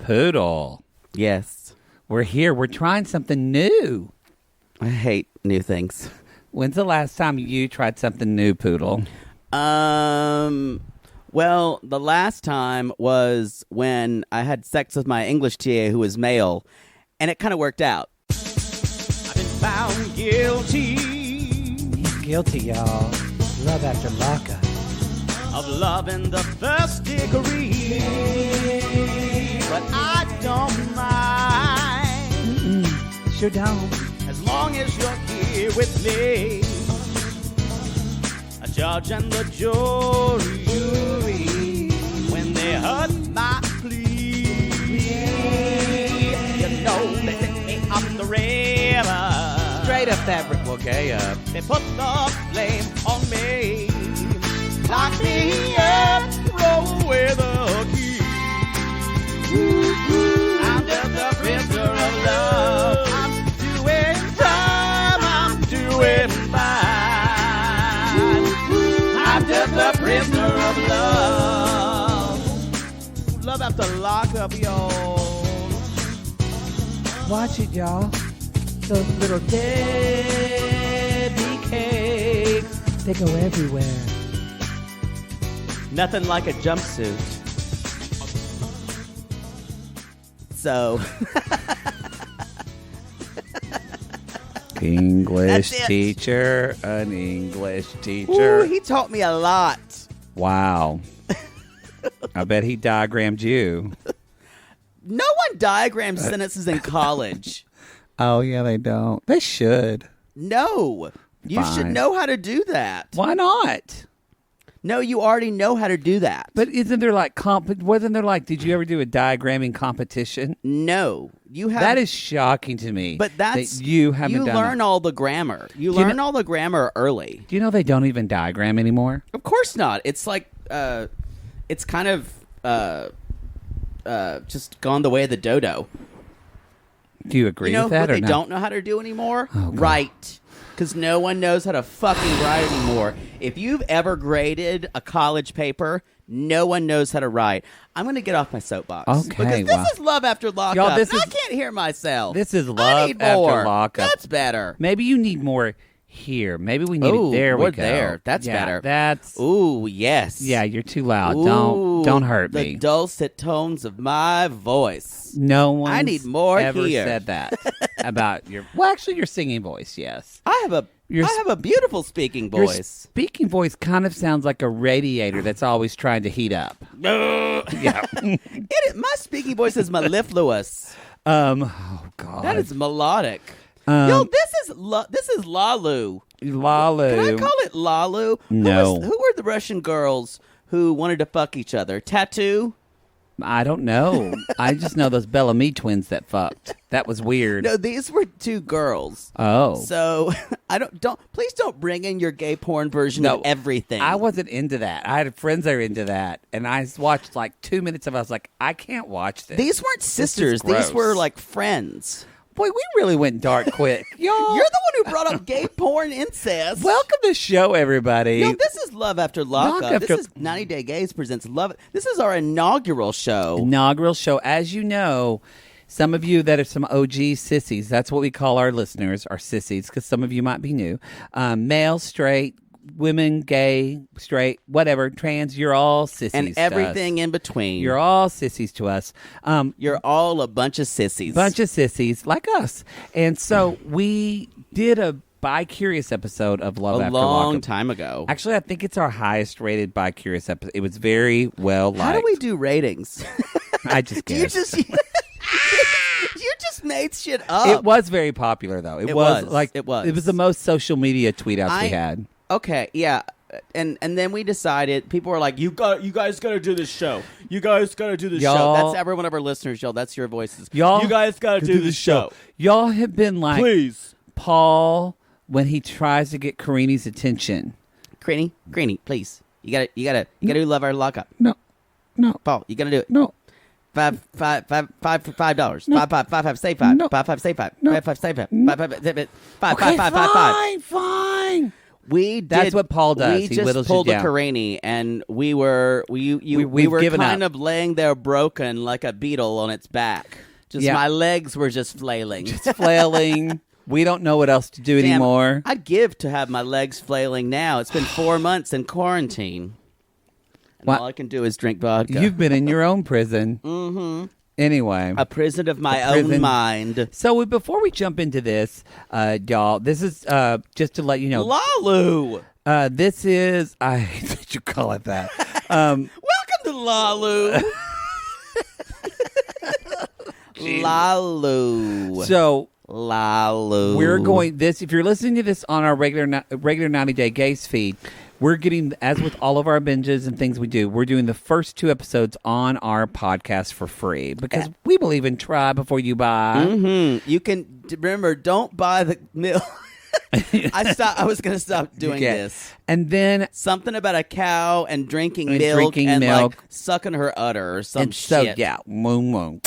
Poodle. Yes. We're here. We're trying something new. I hate new things. When's the last time you tried something new, Poodle? Well, the last time was when I had sex with my English TA who was male, and it kind of worked out. I've been found guilty. He's guilty, y'all. Love after lockup. Of love in the first degree. But I don't mind. Sure don't. As long as you're here with me. A judge and the jury. When they heard my plea. You know they set me up the river. Straight up that well, gay up. They put the blame on me. Lock me up, roll away the key. I'm just a prisoner of love. I'm doing time, I'm doing fine. I'm just a prisoner of love. Love after lockup, y'all. Watch it, y'all. Those little Debbie cakes, they go everywhere. Nothing like a jumpsuit. So. English That's it. teacher. An English teacher. Ooh, he taught me a lot. Wow. I bet he diagrammed you. No one diagrams sentences in college. Oh, yeah, they don't. They should. No. You should Fine. know how to do that. Why not? No, you already know how to do that. But isn't there like wasn't there like, did you ever do a diagramming competition? No. You have. That is shocking to me. But that's. that you haven't You done learn that. all the grammar. You Do you learn know- all the grammar early. Do you know they don't even diagram anymore? Of course not. It's like. It's kind of. Just gone the way of the dodo. Do you agree You know with that what or they no? don't know how to do anymore? Oh, God. Write. Because no one knows how to fucking write anymore. If you've ever graded a college paper, no one knows how to write. I'm going to get off my soapbox. Okay, Because this wow. is love after lockup. Y'all, this I is- can't hear myself. This is I love need after more. lockup. That's better. Maybe you need more here. Maybe we need Ooh, it there. we're We go. there. That's Yeah, better. That's Ooh, yes. yeah. You're too loud. Ooh, Don't hurt the me. dulcet tones of my voice. No one. I need more ever here. said that about your. Well, actually, your singing voice. Yes. I have a beautiful speaking Your voice. speaking voice kind of sounds like a radiator that's always trying to heat up. Yeah. My speaking voice is mellifluous. Oh God. That is melodic. Yo, this is Lalu. Lalu. Can I call it Lalu? No. Who were the Russian girls who wanted to fuck each other? Tattoo? I don't know. I just know those Bellamy twins that fucked. That was weird. No, these were two girls. Oh. So please don't bring in your gay porn version of everything. I wasn't into that. I had friends that were into that, and I watched like 2 minutes of it. I was like, I can't watch this. These weren't sisters. gross. These were like friends. Boy, we really went dark quick. Y'all. You're the one who brought up gay porn incest. Welcome to the show, everybody. Yo, this is Love After Lockup. This is 90 Day Gays presents Love. This is our inaugural show. Inaugural show. As you know, some of you that are some OG sissies, that's what we call our listeners, our sissies, because some of you might be new. Male, straight, women, gay, straight, whatever, trans, you're all sissies. And everything in between. You're all sissies to us. You're all a bunch of sissies. Bunch of sissies like us. And so we did a bi-curious episode of Love a After long Lockup. time ago. Actually, I think it's our highest rated bi-curious episode. It was very well liked. How do we do ratings? I just Do you guessed. just you just made shit up. It was very popular, though. It was like It was. It was the most social media tweet outs we had. Okay, yeah. And then we decided, people were like, you guys got to do this show. You guys got to do this show. Y'all- That's every one of our listeners, y'all. That's your voices. Y'all you guys got to do this show. Y'all have been like Please. Paul when he tries to get Karini's attention. Greeny, please. You gotta love our lockup. No. Paul, you gotta do it. No. $5. No. Five, say five. No. Five, say five. No. Five, say five. No. Five, Okay, five. fine. That's what Paul does. We He just whittles pulled you a down. Karini, and we were given kind up. of laying there broken like a beetle on its back. Just Yeah. my legs were just flailing. Just flailing. We don't know what else to do Damn, anymore. I'd give to have my legs flailing now. It's been 4 months in quarantine. And What? all I can do is drink vodka. You've been in your own prison. Mm-hmm. Anyway. A prison of my prison. own mind. So before we jump into this, y'all, this is just to let you know. Lalu! This is, I hate that you call it that. Welcome to Lalu! Lalu. So Lalu. we're going, if you're listening to this on our regular 90-day Gaze feed, we're getting, as with all of our binges and things we do, we're doing the first 2 episodes on our podcast for free because we believe in try before you buy. Mm-hmm. You can, remember, don't buy the milk. I was going to stop doing this. And then Something about a cow and drinking And milk drinking and milk. like sucking her udder or some and so shit. yeah, moon.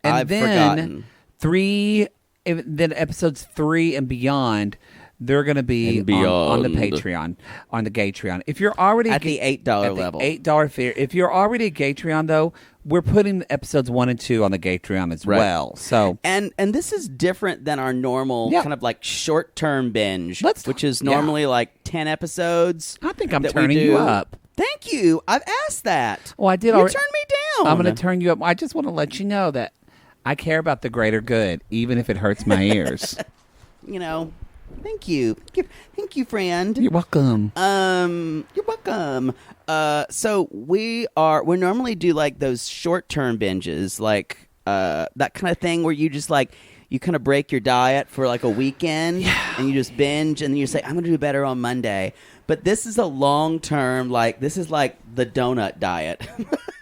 And I've then forgotten. then episodes 3 and beyond, they're going to be And on the beyond. Patreon, on the Gatreon. If you're already At the $8 level. $8 fare. If you're already a Gatreon though, we're putting episodes 1 and 2 on the Gatreon as Right. well. So And this is different than our normal Yeah. kind of like short-term binge, which is yeah. normally like 10 episodes. I think I'm that we turning you do. up. Thank you. I've asked that. Well, I did You already. turned me down. I'm going to turn you up. I just want to let you know that I care about the greater good, even if it hurts my ears. You know, thank you. Thank you, friend. You're welcome. You're welcome. So we normally do like those short-term binges, like that kind of thing where you just like you kind of break your diet for like a weekend and you just binge and then you say I'm going to do better on Monday. But this is a long-term, like this is like the donut diet.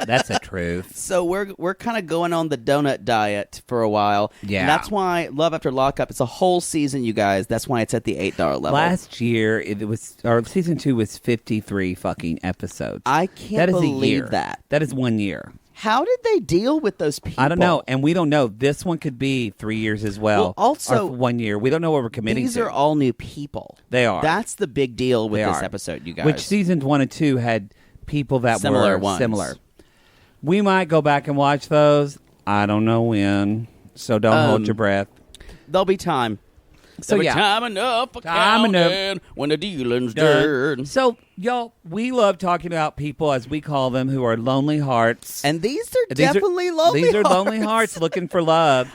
That's the truth. So we're kind of going on the donut diet for a while. Yeah. And that's why Love After Lockup, it's a whole season, you guys. That's why it's at the $8 level. Last year, our season 2 was 53 fucking episodes. I can't That is a believe year. that. That is 1 year. How did they deal with those people? I don't know, and we don't know. This one could be 3 years as well. Well, also, or 1 year. We don't know what we're committing These to. are all new people. They are. That's the big deal with They this are. episode, you guys. Which seasons 1 and 2 had people that Similar were ones. similar. We might go back and watch those. I don't know when, so don't hold your breath. There'll be time. So There'll be yeah, time enough for Time enough. counting when the dealing's done. So y'all, we love talking about people, as we call them, who are lonely hearts. And these are definitely lonely These are hearts. lonely hearts looking for love.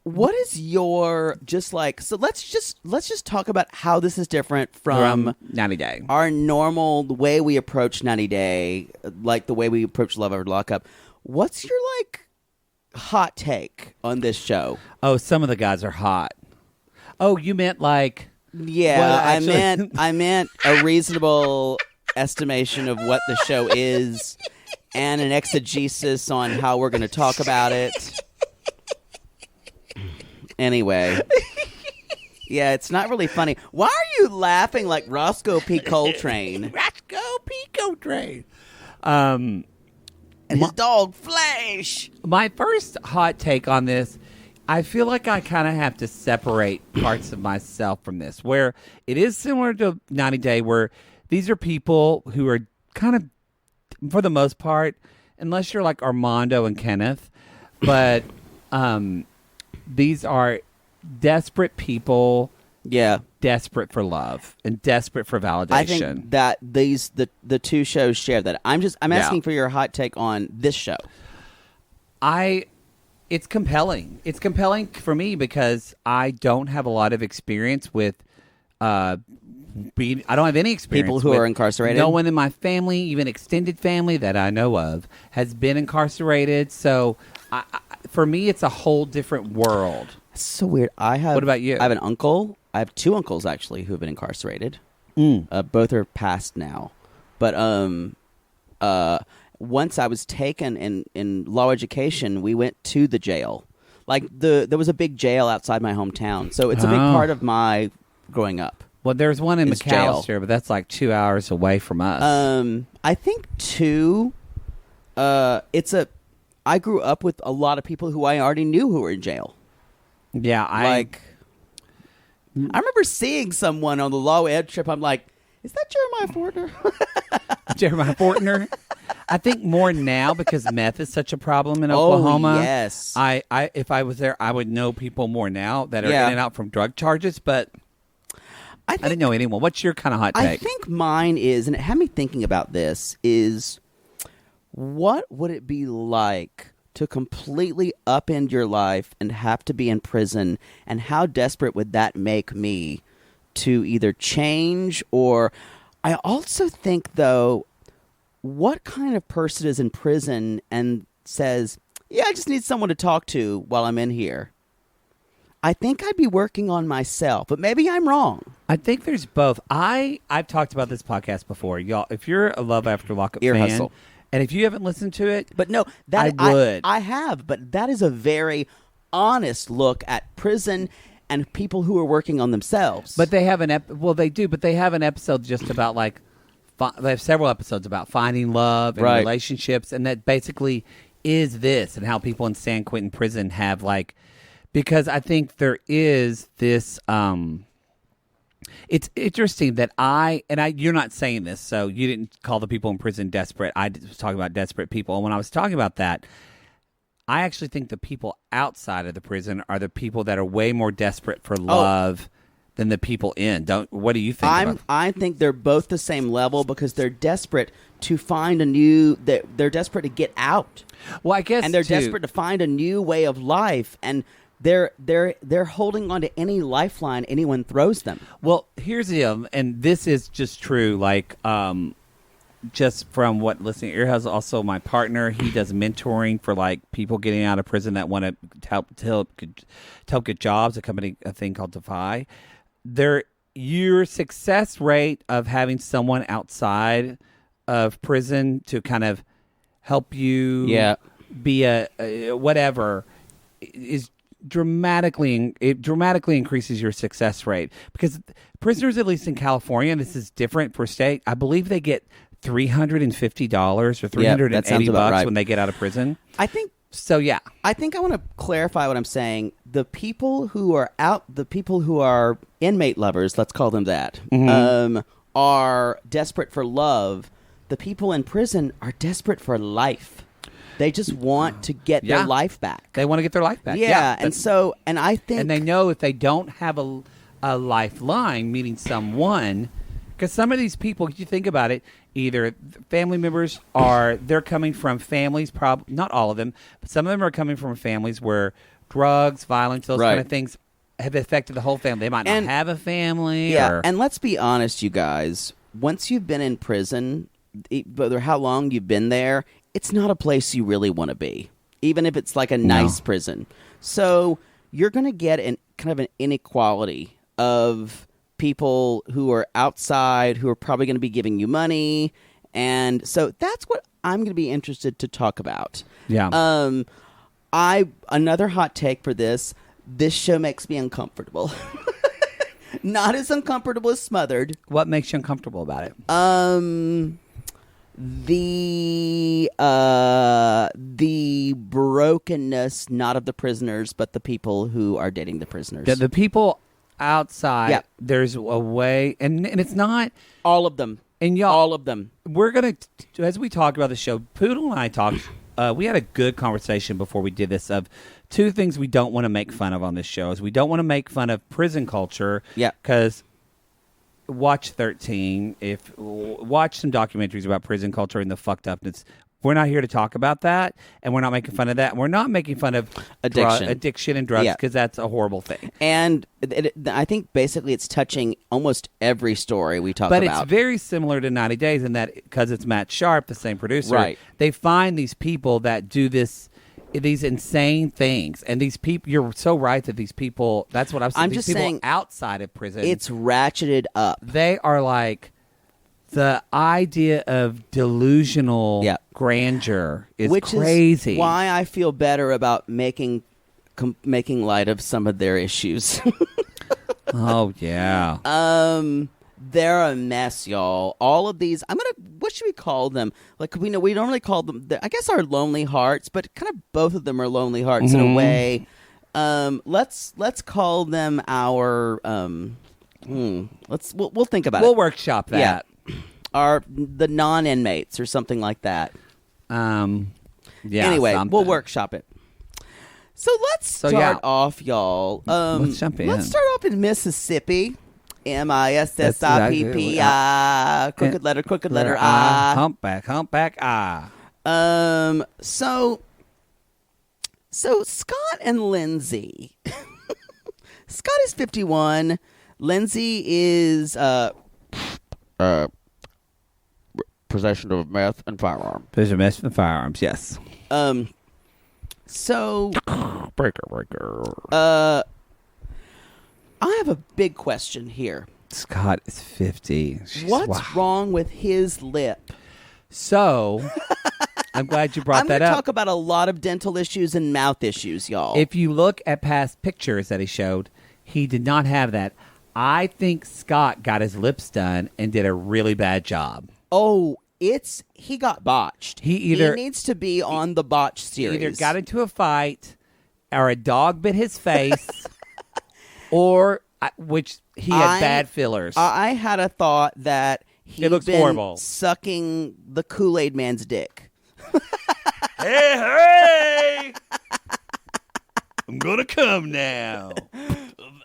What is your just like? So let's just talk about how this is different from 90 Day. our normal the way we approach 90 Day, like the way we approach Love After Lockup. What's your like hot take on this show? Oh, some of the guys are hot. Oh, you meant like? Yeah, Well, actually- I meant a reasonable estimation of what the show is, and an exegesis on how we're going to talk about it. Anyway. Yeah, it's not really funny. Why are you laughing like Roscoe P. Coltrane? Roscoe P. Coltrane. And his dog, Flash. My first hot take on this, I feel like I kind of have to separate parts of myself from this, where it is similar to 90 Day, where these are people who are kind of, for the most part, unless you're like Armando and Kenneth, but these are desperate people, desperate for love and desperate for validation. I think that the two shows share that. I'm asking for your hot take on this show. It's compelling. It's compelling for me because I don't have a lot of experience with I don't have any experience People who with are incarcerated? No one in my family, even extended family that I know of, has been incarcerated. So for me, it's a whole different world. That's so weird. What about you? I have an uncle. I have two uncles, actually, who have been incarcerated. Both are passed now. But once I was taken in law education, we went to the jail. Like, there was a big jail outside my hometown. So it's a big part of my growing up. Well, there's one in It's jail. McAllister, but that's like 2 hours away from us. I think, too, I grew up with a lot of people who I already knew who were in jail. Yeah, I remember seeing someone on the Law Ed trip. I'm like, is that Jeremiah Fortner? Jeremiah Fortner. I think more now because meth is such a problem in Oklahoma. Oh, yes. If I was there, I would know people more now that are in and out from drug charges, but I didn't know anyone. What's your kind of hot take? I think mine is, and it had me thinking about this, is what would it be like to completely upend your life and have to be in prison, and how desperate would that make me to either change or... I also think, though, what kind of person is in prison and says, yeah, I just need someone to talk to while I'm in here? I think I'd be working on myself, but maybe I'm wrong. I think there's both. I've talked about this podcast before. Y'all, if you're a Love After Lockup Ear fan, hustle. And if you haven't listened to it, But no, that I would. I have, but that is a very honest look at prison and people who are working on themselves. But they have they do, but they have an episode just about like, they have several episodes about finding love and relationships, and that basically is this, and how people in San Quentin prison have like, because I think there is this, it's interesting that you're not saying this, so you didn't call the people in prison desperate. I was talking about desperate people. And when I was talking about that, I actually think the people outside of the prison are the people that are way more desperate for love than the people in. What do you think? I think they're both the same level because they're desperate to find a new. They're desperate to get out. Well, I guess, and they're desperate to find a new way of life, and they're holding on to any lifeline anyone throws them. Well, here's the deal, and this is just true. Like, just from what listening, Ear has also my partner. He does mentoring for like people getting out of prison that want to help get jobs. A thing called Defy. Your success rate of having someone outside of prison to kind of help you be a whatever is dramatically increases your success rate, because prisoners, at least in California, and this is different per state, I believe they get $350 or $380 when they get out of prison. I think so. Yeah, I think I want to clarify what I'm saying. The people who are inmate lovers, let's call them that, are desperate for love. The people in prison are desperate for life. They just want to get their life back. They want to get their life back. Yeah, and I think... And they know if they don't have a lifeline, meaning someone... Because some of these people, if you think about it, either family members they're coming from families, not all of them, but some of them are coming from families where drugs, violence, those kind of things have affected the whole family. They might not have a family. Yeah, and let's be honest, you guys. Once you've been in prison, whether how long you've been there, it's not a place you really want to be, even if it's like a nice prison. So you're going to get kind of an inequality of people who are outside who are probably going to be giving you money. And so that's what I'm going to be interested to talk about. Yeah. Another hot take for this show makes me uncomfortable. Not as uncomfortable as Smothered. What makes you uncomfortable about it? The brokenness, not of the prisoners, but the people who are dating the prisoners. The people outside, there's a way, and it's not... All of them. And y'all, all of them. We're going to, as we talked about the show, Poodle and I talked, we had a good conversation before we did this of two things we don't want to make fun of on this show. Is we don't want to make fun of prison culture. Yeah. Because... Watch 13. Watch some documentaries about prison culture and the fucked upness. We're not here to talk about that, and we're not making fun of that. We're not making fun of addiction and drugs, because that's a horrible thing. And I think basically it's touching almost every story we talk about. But it's very similar to 90 Days in that, because it's Matt Sharp, the same producer, right. They find these people that do these insane things, and these people, you're so right that these people, that's what I'm saying. I'm these just people saying, outside of prison, it's ratcheted up. They are like, the idea of delusional grandeur is crazy. Which is why I feel better about making light of some of their issues. Oh yeah. They're a mess, y'all. All of these, what should we call them? Like, we don't really call them, I guess, our lonely hearts, but kind of both of them are lonely hearts in a way. Let's call them our we'll think about We'll it. workshop that. Yeah. The non-inmates or something like that. Yeah. Anyway, something. we'll workshop it. So let's start off, y'all. Let's jump in. Let's start off in Mississippi. Mississippi. Crooked letter I. Humpback I. So Scott and Lindsay. Scott is 51. Lindsay is possession of meth and firearm. Possession of meth and firearms. Yes. So breaker. I have a big question here. Scott is 50. Jeez, What's wrong with his lip? So, I'm glad you brought I'm that gonna up. talk about a lot of dental issues and mouth issues, y'all. If you look at past pictures that he showed, he did not have that. I think Scott got his lips done and did a really bad job. Oh, he got botched. He needs to be on the botch series. Either got into a fight, or a dog bit his face, or which he had bad fillers. I had a thought that he'd looks been horrible. sucking the Kool-Aid man's dick. Hey! I'm gonna come now.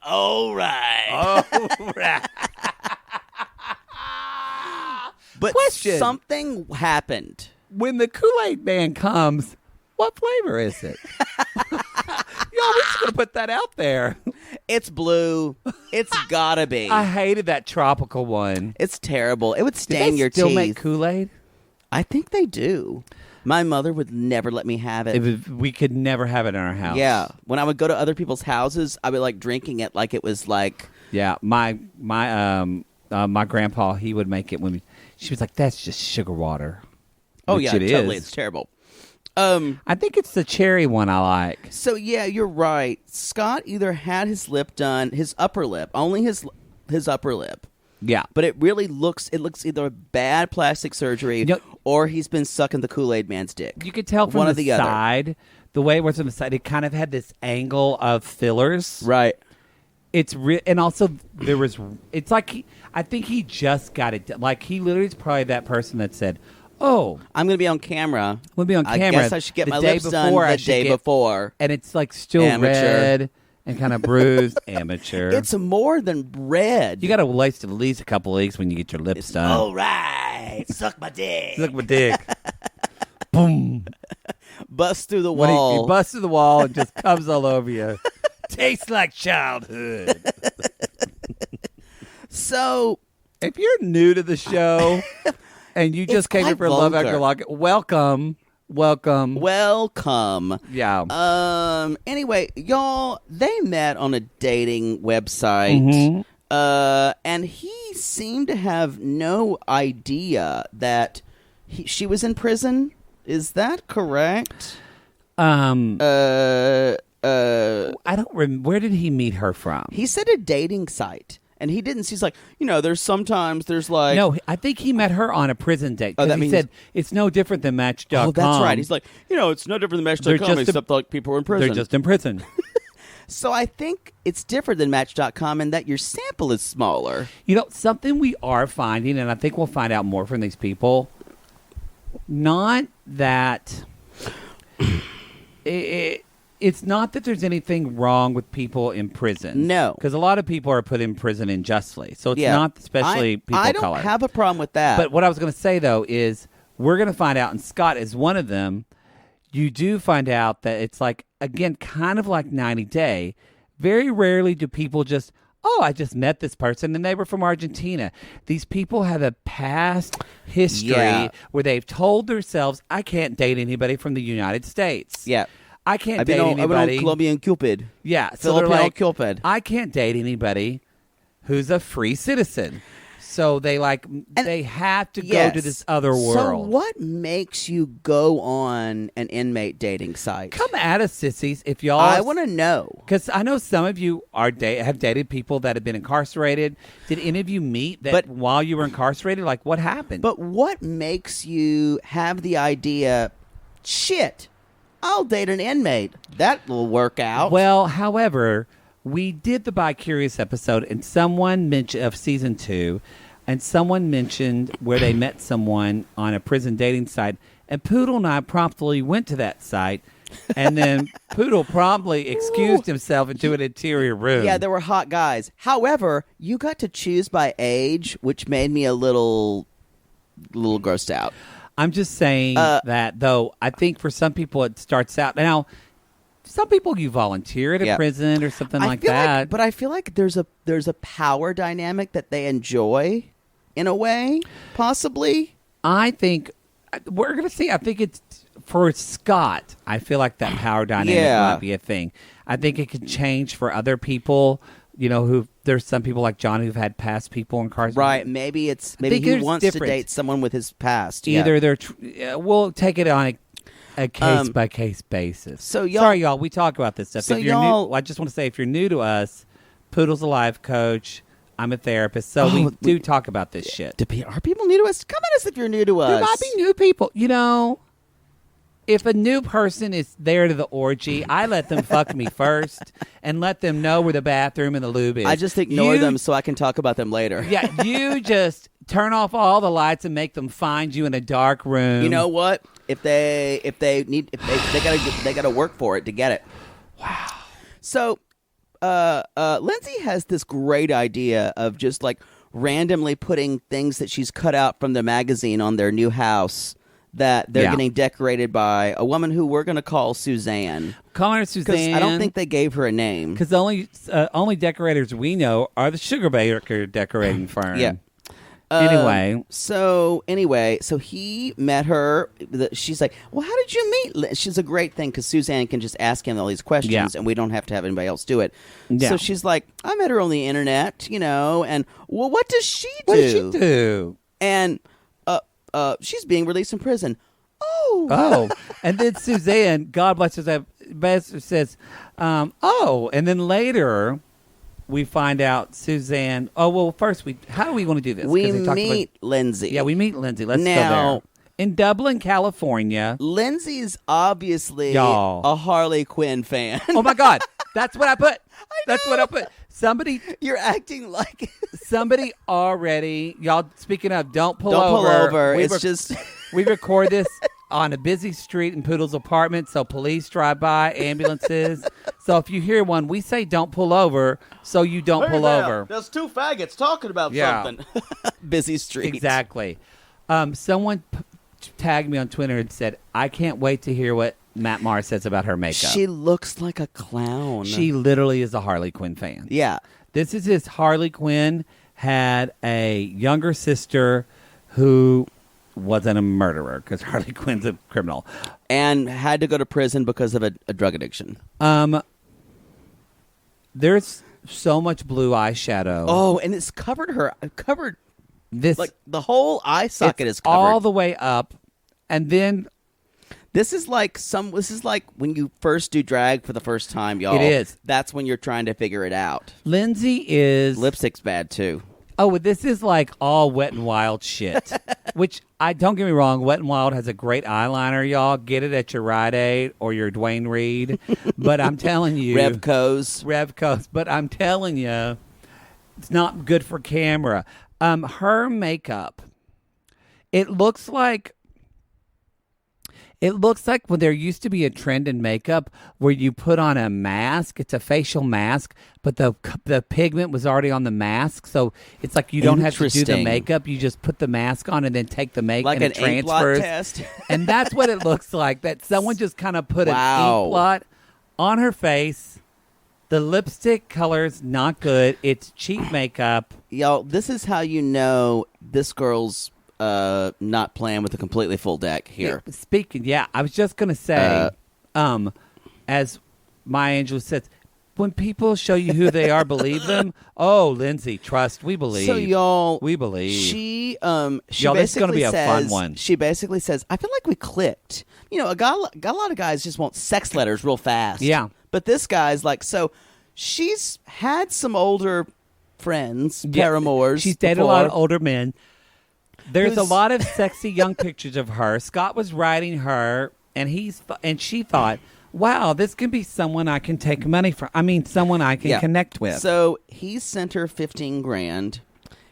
All right. All right. But Question. something happened. When the Kool-Aid man comes, what flavor is it? Yo, we're just gonna put that out there. It's blue. It's gotta be. I hated that tropical one. It's terrible. It would Do stain they your still teeth. make Kool-Aid? I think they do. My mother would never let me have it. We could never have it in our house. Yeah. When I would go to other people's houses, I would like drinking it like it was like. Yeah. My grandpa, he would make it when she was like, "That's just sugar water." Oh Which yeah, it totally. is. It's terrible. I think it's the cherry one I like. So yeah, you're right. Scott either had his lip done, his upper lip, only his upper lip. Yeah. But it looks either a bad plastic surgery or he's been sucking the Kool-Aid man's dick. You could tell from one the or the other. side, the way it was on the side, it kind of had this angle of fillers. Right. It's and also there was. It's like I think he just got it done. Like he literally is probably that person that said, "Oh, I'm going to be on camera. we'll be on camera. I guess I should get the my day lips before, done I the should day get-" before." And it's like still Amateur. red and kind of bruised. Amateur. It's more than red. You got to waste at least a couple weeks when you get your lips done. All right. Suck my dick. Look at my dick. Boom. Bust through the When wall. he busts through the wall and just comes all over you. Tastes like childhood. So, If you're new to the show and you just came here quite for Love After vulgar. Lockup, welcome. welcome. Yeah. Anyway, y'all, they met on a dating website. Mm-hmm. And he seemed to have no idea that she was in prison. Is that correct? I don't remember. Where did he meet her from? He said a dating site. And he didn't. He's like, there's like. No, I think he met her on a prison date. Oh, that He means- said it's no different than Match.com. Oh, that's right. He's like, it's no different than They're Match.com just except like people are in prison. They're just in prison. So I think it's different than Match.com in that your sample is smaller. Something we are finding, and I think we'll find out more from these people. Not that it's not that there's anything wrong with people in prison. No. Because a lot of people are put in prison unjustly. So it's not especially people I of don't color. have a problem with that. But what I was going to say, though, is we're going to find out, and Scott is one of them, you do find out that it's like, again, kind of like 90 Day. Very rarely do people just, I just met this person and they were from Argentina. These people have a past history where they've told themselves, I can't date anybody from the United States. Yeah. I can't I've date been on anybody. Colombian Cupid. Yeah. So they're Filipino like, Cupid. I can't date anybody who's a free citizen. So they they have to go to this other world. So what makes you go on an inmate dating site? Come at us, sissies, if y'all. I want to know. Because I know some of you have dated people that have been incarcerated. Did any of you meet that while you were incarcerated? Like, what happened? But what makes you have the idea, shit, I'll date an inmate. That will work out. Well, however, we did the Bi-Curious episode, and someone mentioned of season 2, and someone mentioned where they met someone on a prison dating site, and Poodle and I promptly went to that site, and then Poodle promptly excused himself into an interior room. Yeah, there were hot guys. However, you got to choose by age, which made me a little grossed out. I'm just saying that, though, I think for some people it starts out. Now, some people you volunteer at a prison or something like that. But I feel like there's a power dynamic that they enjoy in a way, possibly. I think we're going to see. I think it's for Scott. I feel like that power dynamic might be a thing. I think it could change for other people. You know, who there's some people like John who've had past people in cars. Right. Maybe he wants to date someone with his past. Either they're we'll take it on a case by case basis. So sorry, y'all. We talk about this stuff. So if you're new, I just want to say, if you're new to us, Poodle's a life coach. I'm a therapist, so we do talk about this shit. Are people new to us? Come at us if you're new to us. There might be new people. You know, if a new person is there to the orgy, I let them fuck me first and let them know where the bathroom and the lube is. I just ignore them so I can talk about them later. Yeah, you just turn off all the lights and make them find you in a dark room. You know what? If they gotta work for it to get it. Wow. So, Lindsay has this great idea of just like randomly putting things that she's cut out from the magazine on their new house that they're getting decorated by a woman who we're going to call Suzanne. Call her Suzanne. I don't think they gave her a name. Because only decorators we know are the Sugar Baker decorating firm. Yeah. So he met her. She's like, well, how did you meet? She's a great thing because Suzanne can just ask him all these questions and we don't have to have anybody else do it. Yeah. So she's like, I met her on the internet, you know, and well, what does she do? What does she do? And she's being released from prison. Oh. And then Suzanne, God bless her, says, and then later we find out Suzanne. Oh, well, first, how do we want to do this? We meet Lindsay. Yeah, we meet Lindsay. Let's go there. In Dublin, California. Lindsay's obviously Y'all. a Harley Quinn fan. Oh, my God. That's what I put. That's what I put. Somebody. You're acting like. Somebody already. Y'all, speaking of, don't pull over. Don't pull over. It's just. We record this on a busy street in Poodle's apartment, so police drive by, ambulances. So if you hear one, we say don't pull over, so you don't pull over. There's two faggots talking about something. Busy street. Exactly. Someone tagged me on Twitter and said, I can't wait to hear what Matt Maher says about her makeup. She looks like a clown. She literally is a Harley Quinn fan. Yeah. This is his Harley Quinn had a younger sister who wasn't a murderer because Harley Quinn's a criminal. And had to go to prison because of a drug addiction. There's so much blue eyeshadow. Oh, and it's covered this, like the whole eye socket is covered. All the way up. And then This is like when you first do drag for the first time, y'all. It is. That's when you're trying to figure it out. Lindsay is Lipstick's bad too. Oh, this is like all Wet n Wild shit. Which, don't get me wrong, Wet n Wild has a great eyeliner, y'all. Get it at your Rite Aid or your Dwayne Reed. But I'm telling you. Revco's. But I'm telling you, it's not good for camera. Her makeup, it looks like when there used to be a trend in makeup where you put on a mask. It's a facial mask, but the pigment was already on the mask. So it's like you don't have to do the makeup. You just put the mask on and then take the makeup like and it an ink blot transfers. test. And that's what it looks like. That someone just kind of put an ink blot on her face. The lipstick color's not good. It's cheap makeup. Y'all, this is how you know this girl's not playing with a completely full deck here. I was just going to say, as Maya Angelou says, when people show you who they are, believe them. Oh, Lindsay, trust, we believe. So, y'all, we believe. She y'all, this is going to be a fun one. She basically says, I feel like we clicked. You know, a lot of guys just want sex letters real fast. Yeah. But this guy's like, so she's had some older friends, paramours. She's dated a lot of older men. There's a lot of sexy young pictures of her. Scott was writing her, and she thought, wow, this could be someone I can take money from. I mean, someone I can connect with. So he sent her $15,000.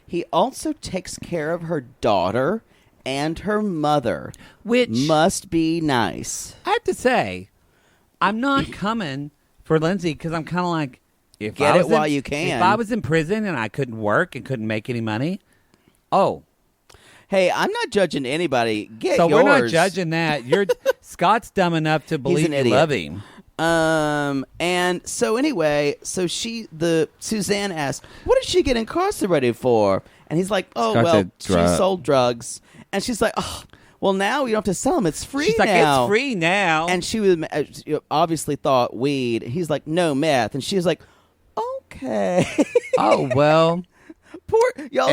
He also takes care of her daughter and her mother, which must be nice. I have to say, I'm not coming for Lindsay because I'm kind of like, if while you can. If I was in prison and I couldn't work and couldn't make any money, hey, I'm not judging anybody. Get so yours. we're not judging that. Scott's dumb enough to believe you love him. And so anyway, Suzanne asked, what did she get incarcerated for? And he's like, she sold drugs. And she's like, oh, well, now you don't have to sell them. It's free She's now. like, it's free now. And she was obviously thought weed. He's like, no, meth. And she was like, okay. Oh, well. Poor y'all.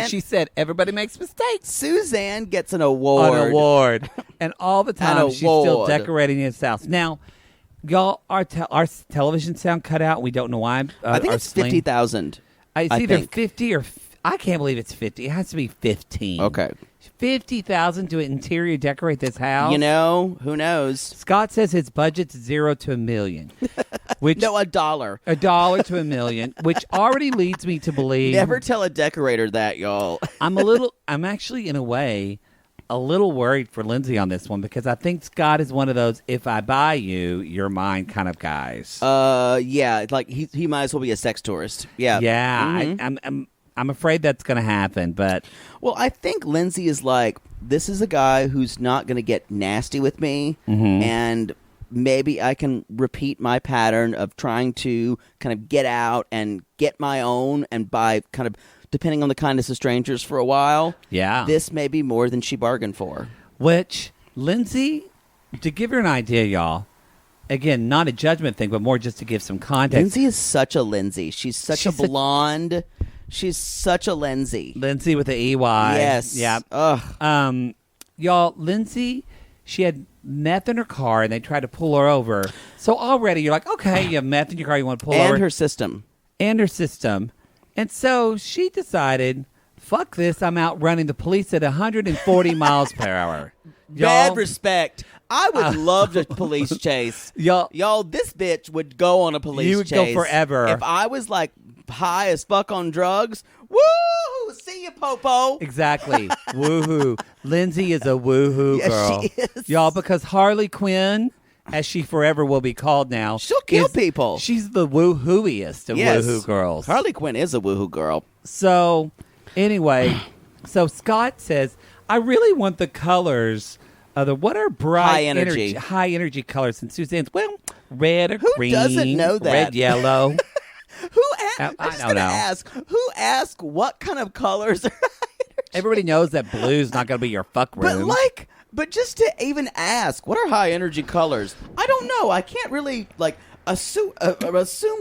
She said everybody makes mistakes. Suzanne gets an award. And all the time she's still decorating his house. Now, y'all, our television sound cut out. We don't know why. I think it's 50,000. It's either 50 or I can't believe it's 50. It has to be 15. Okay. 50,000 to interior decorate this house. You know, who knows? Scott says his budget's $0 to $1 million. Which no, $1. $1 to $1 million, which already leads me to believe. Never tell a decorator that, y'all. I'm actually in a way a little worried for Lindsay on this one because I think Scott is one of those if I buy you, you're mine kind of guys. Yeah, like he might as well be a sex tourist. Yeah. Yeah, mm-hmm. I'm afraid that's going to happen, but well, I think Lindsay is like, this is a guy who's not going to get nasty with me, and maybe I can repeat my pattern of trying to kind of get out and get my own and buy kind of depending on the kindness of strangers for a while. Yeah. This may be more than she bargained for. Which, Lindsay, to give her an idea, y'all, again, not a judgment thing, but more just to give some context. Lindsay is such a Lindsay. She's a blonde. She's such a Lindsay. Lindsay with the EY. Yes. Yeah. Ugh. Y'all, Lindsay, she had meth in her car, and they tried to pull her over. So already you're like, okay, you have meth in your car, you want to pull over. And her system. And so she decided, fuck this, I'm outrunning the police at 140 miles per hour. Bad respect. I would love a police chase. Y'all, this bitch would go on a police chase. You would go forever. If I was like high as fuck on drugs, woo! See you, Popo. Exactly. Woohoo. Lindsay is a woohoo girl. She is. Y'all, because Harley Quinn, as she forever will be called now, she'll kill people. She's the woohooiest of woohoo girls. Harley Quinn is a woohoo girl. So, anyway, so Scott says, I really want the colors of what are bright high energy colors. And Suzanne's, well, red or green. Who doesn't know that? Red, yellow. I don't know. Ask, who asked what kind of colors are Everybody knows that blue's not going to be your fuck room. But just to even ask, what are high energy colors? I don't know. I can't really assume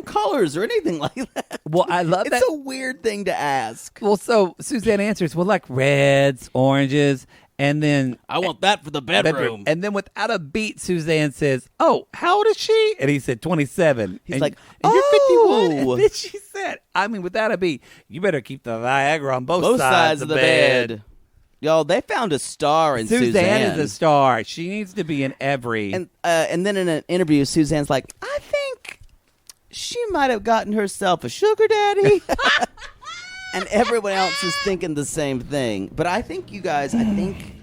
colors or anything like that. Well, I love that. It's a weird thing to ask. Well, so Suzanne answers, well, like reds, oranges, and then I want that for the bedroom. And then without a beat, Suzanne says, "Oh, how old is she?" And he said, 27. He's like, and you're 51. And then she said, I mean, without a beat, you better keep the Viagra on both sides of the bed. Y'all, they found a star in Suzanne. Suzanne is a star. She needs to be in every. And then in an interview, Suzanne's like, I think she might have gotten herself a sugar daddy. And everyone else is thinking the same thing. But I think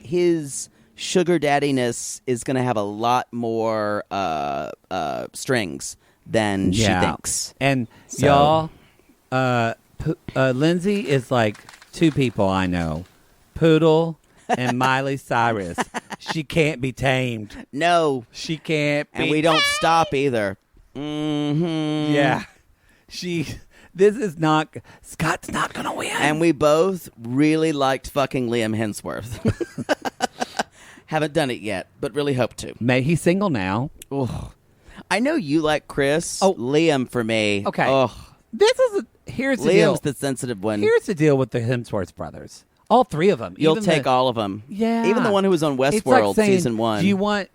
his sugar daddiness is going to have a lot more strings than she thinks. And y'all, Lindsay is like two people I know. Poodle and Miley Cyrus. She can't be tamed. No. She can't be. And we don't stop either. Mm-hmm. Yeah. This is not, Scott's not going to win. And we both really liked fucking Liam Hemsworth. Haven't done it yet, but really hope to. He's single now. Ugh. I know you like Chris. Oh, Liam for me. Okay. Ugh. Here's the deal. Liam's the sensitive one. Here's the deal with the Hemsworth brothers. All three of them. You'll take all of them. Yeah. Even the one who was on Westworld season 1.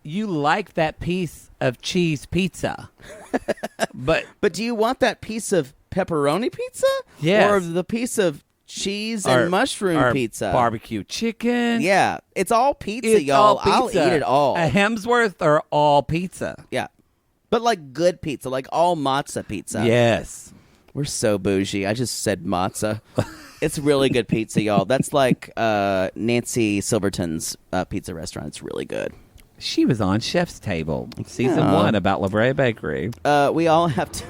You like that piece of cheese pizza. But do you want that piece of pepperoni pizza? Yes. Or the piece of cheese or- and mushroom or pizza. barbecue chicken. Yeah, it's all pizza, It's y'all. all pizza. I'll eat it all. A Hemsworth or all pizza. Yeah, but like good pizza, like all matzah pizza. Yes. We're so bougie. I just said matzah. It's really good pizza, y'all. That's like Nancy Silverton's pizza restaurant. It's really good. She was on Chef's Table, season 1 about La Brea Bakery. We all have to.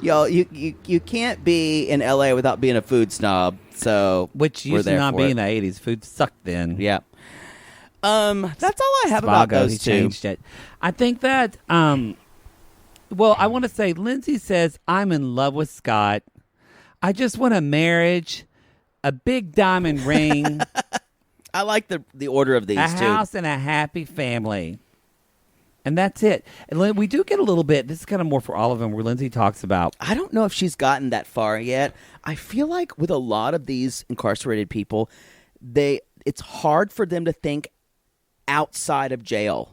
Y'all, you can't be in LA without being a food snob. So Which we're used to there not for be it. in the 80s. Food sucked then. Yeah. That's all I have about Spago, those he two. changed it. I think that, well, I want to say, Lindsay says, I'm in love with Scott. I just want a marriage, a big diamond ring, I like the order of these a two. house, and a happy family. And that's it. And we do get a little bit, this is kind of more for all of them, where Lindsay talks about, I don't know if she's gotten that far yet. I feel like with a lot of these incarcerated people, it's hard for them to think outside of jail.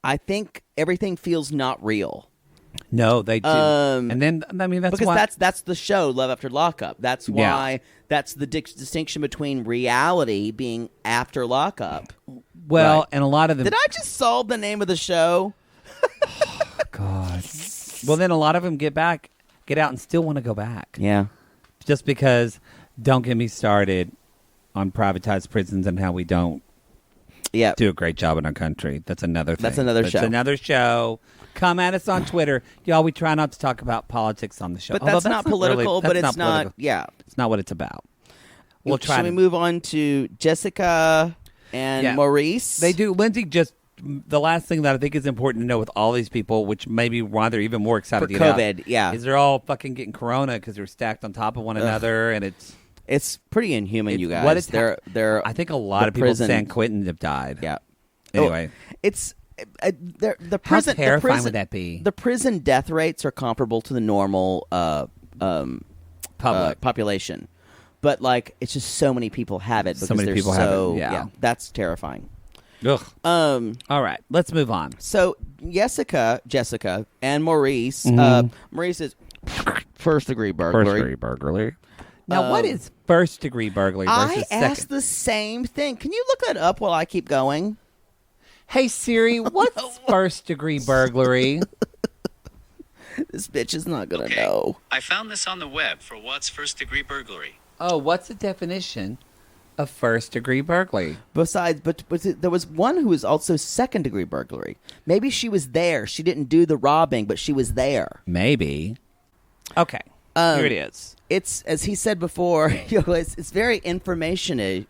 I think everything feels not real. no, they do. And then, I mean, that's Because why. that's the show, Love After Lockup. That's why that's the distinction between reality being after lockup. well, right. and a lot of them. Did I just solve the name of the show? God. Well, then a lot of them get out and still want to go back. Yeah. Just because, don't get me started on privatized prisons and how we don't Yeah. do a great job in our country. That's another thing. That's another show. That's another show. Come at us on Twitter. Y'all, we try not to talk about politics on the show. But Although that's not political, but it's not. political. Yeah. It's not what it's about. We'll try Should to we move on to Jessica and Yeah. Maurice? They do. Lindsay just, the last thing that I think is important to know with all these people, which maybe why they're even more excited For to get COVID, out, yeah. is they're all fucking getting corona because they're stacked on top of one another, and It's pretty inhuman, it's you guys. what it's they're I think a lot the of people in prison- San Quentin have died. Yeah. Anyway, It's the how prison. terrifying the prison, would that be? The prison death rates are comparable to the normal Public. population, but like it's just so many people have it because So many they're people have it, so yeah. that's terrifying. Ugh. Um, All right, let's move on. so Jessica, and Maurice. Maurice is first degree burglary. burglary. Now, what is first degree burglary versus I second? asked the same thing. Can you look that up while I keep going? Hey Siri, what's first degree burglary? This bitch is not gonna Okay. know. I found this on the web for what's first-degree burglary. Oh, what's the definition of first degree burglary? Besides, but there was one who was also second degree burglary. Maybe she was there. She didn't do the robbing, but she was there. Maybe. Okay, here it is. It's as he said before. It's very informational.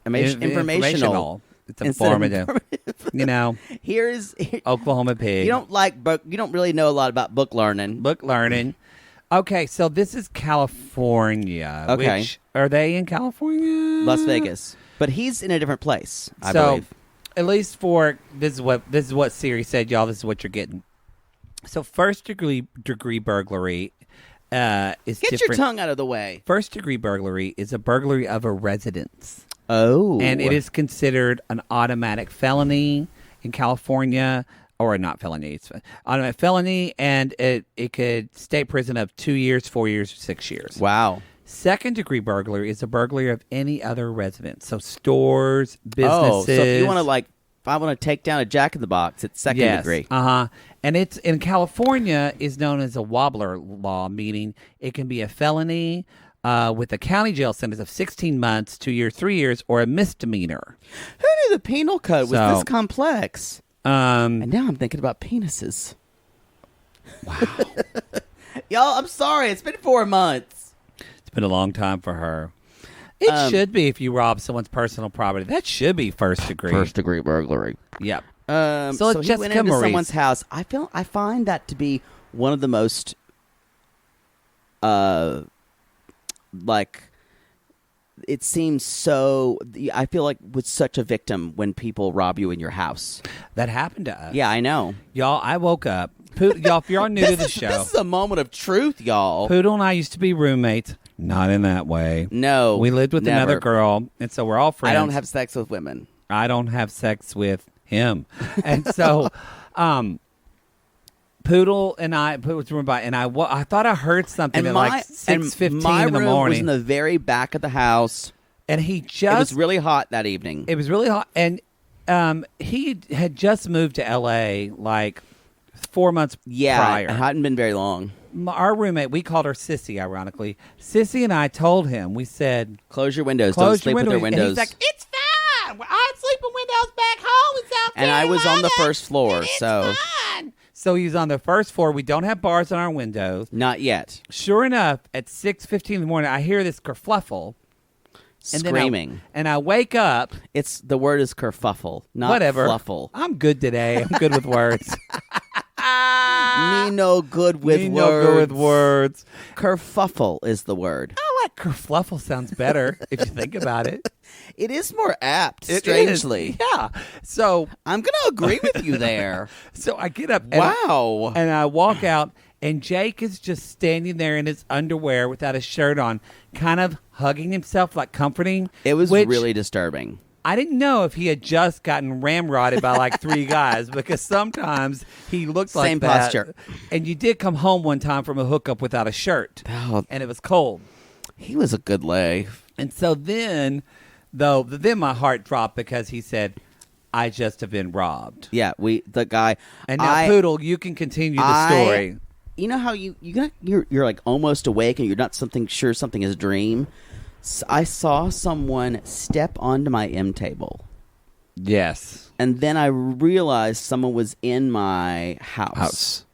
It's instead of informative. You know, Here's Oklahoma Pig. you don't really know a lot about book learning. Book learning. Okay, so this is California. Okay. Which, are they in California? Las Vegas, but he's in a different place. I so, believe. at least for this is what Siri said, y'all. This is what you're getting. So, first degree burglary is Get different. your tongue out of the way. First degree burglary is a burglary of a residence, Oh, and it is considered an automatic felony in California. Or not felony, it's automatic felony, and it could state prison of 2 years, 4 years, or 6 years. Wow. Second degree burglary is a burglary of any other residence, so stores, businesses. Oh, so if you want to if I want to take down a Jack in the Box, it's second degree. And it's in California is known as a wobbler law, meaning it can be a felony with a county jail sentence of 16 months, 2 years, 3 years, or a misdemeanor. Who knew the penal code was So- this complex? And now I'm thinking about penises. Wow. Y'all, I'm sorry. It's been 4 months. It's been a long time for her. It should be if you rob someone's personal property. That should be first degree. First degree burglary. Yep. So So he Jessica went into Maurice. someone's house. I find that to be one of the most, it seems so. I feel like with such a victim when people rob you in your house. That happened to us. Yeah, I know. Y'all, I woke up. Y'all, if you're new to the show, This is a moment of truth, y'all. Poodle and I used to be roommates. Not in that way. No, We lived with never. another girl, and so we're all friends. I don't have sex with women. I don't have sex with him. And so Poodle Poodle and I I thought I heard something at like 6:15 my in the room morning. was in the very back of the house. And It was really hot that evening. It was really hot, and he had just moved to L.A. like 4 months prior. It hadn't been very long. Our roommate, we called her Sissy, ironically. Sissy and I told him, we said, Close your windows. Don't close sleep your with windows. their And windows. he's like, it's fine. I sleep with windows back home in South And I was on the first floor, Carolina. so Fine. So he's on the first floor. We don't have bars on our windows. not yet. Sure enough, at 6:15 in the morning, I hear this kerfluffle. And Screaming. And I wake up. The word is kerfuffle, not Whatever. fluffle. I'm good today. I'm good with words. Me no good with Me words. no good with words. Kerfuffle is the word. I like kerfluffle. Sounds better if you think about it. It is more apt, It strangely. is. Yeah. So I'm going to agree with you there. So I get up. Wow. And I walk out, and Jake is just standing there in his underwear without a shirt on, kind of hugging himself, like comforting. It was which really disturbing. I didn't know if he had just gotten ramrodded by like 3 guys, because sometimes he looked like Same that. posture. And you did come home one time from a hookup without a shirt, Oh, and it was cold. he was a good lay. And so then my heart dropped because he said, I just have been robbed. Yeah, the guy. And now, Poodle, you can continue the story. You know how you're like almost awake and you're not sure something is a dream. So I saw someone step onto my M table, Yes. and then I realized someone was in my house.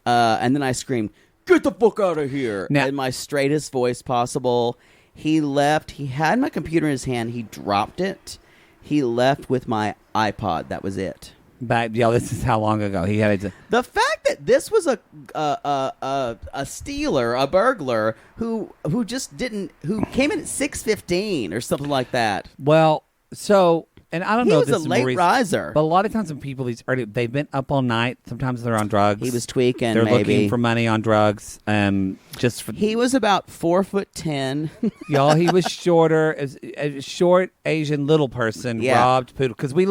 And then I screamed, "Get the fuck out of here!" Now- in my straightest voice possible. He left. He had my computer in his hand. He dropped it. He left with my iPod. That was it. This is how long ago he had it. The fact that this was a stealer, a burglar who came in at 6:15 or something like that. Well, so, and I don't He know. was if a this is late more recent, riser. but a lot of times when people they've been up all night. Sometimes they're on drugs. He was tweaking. They're maybe looking for money on drugs. Just for he was about 4'10". y'all. He was shorter, as a short Asian little person. Yeah. Robbed Poodle because we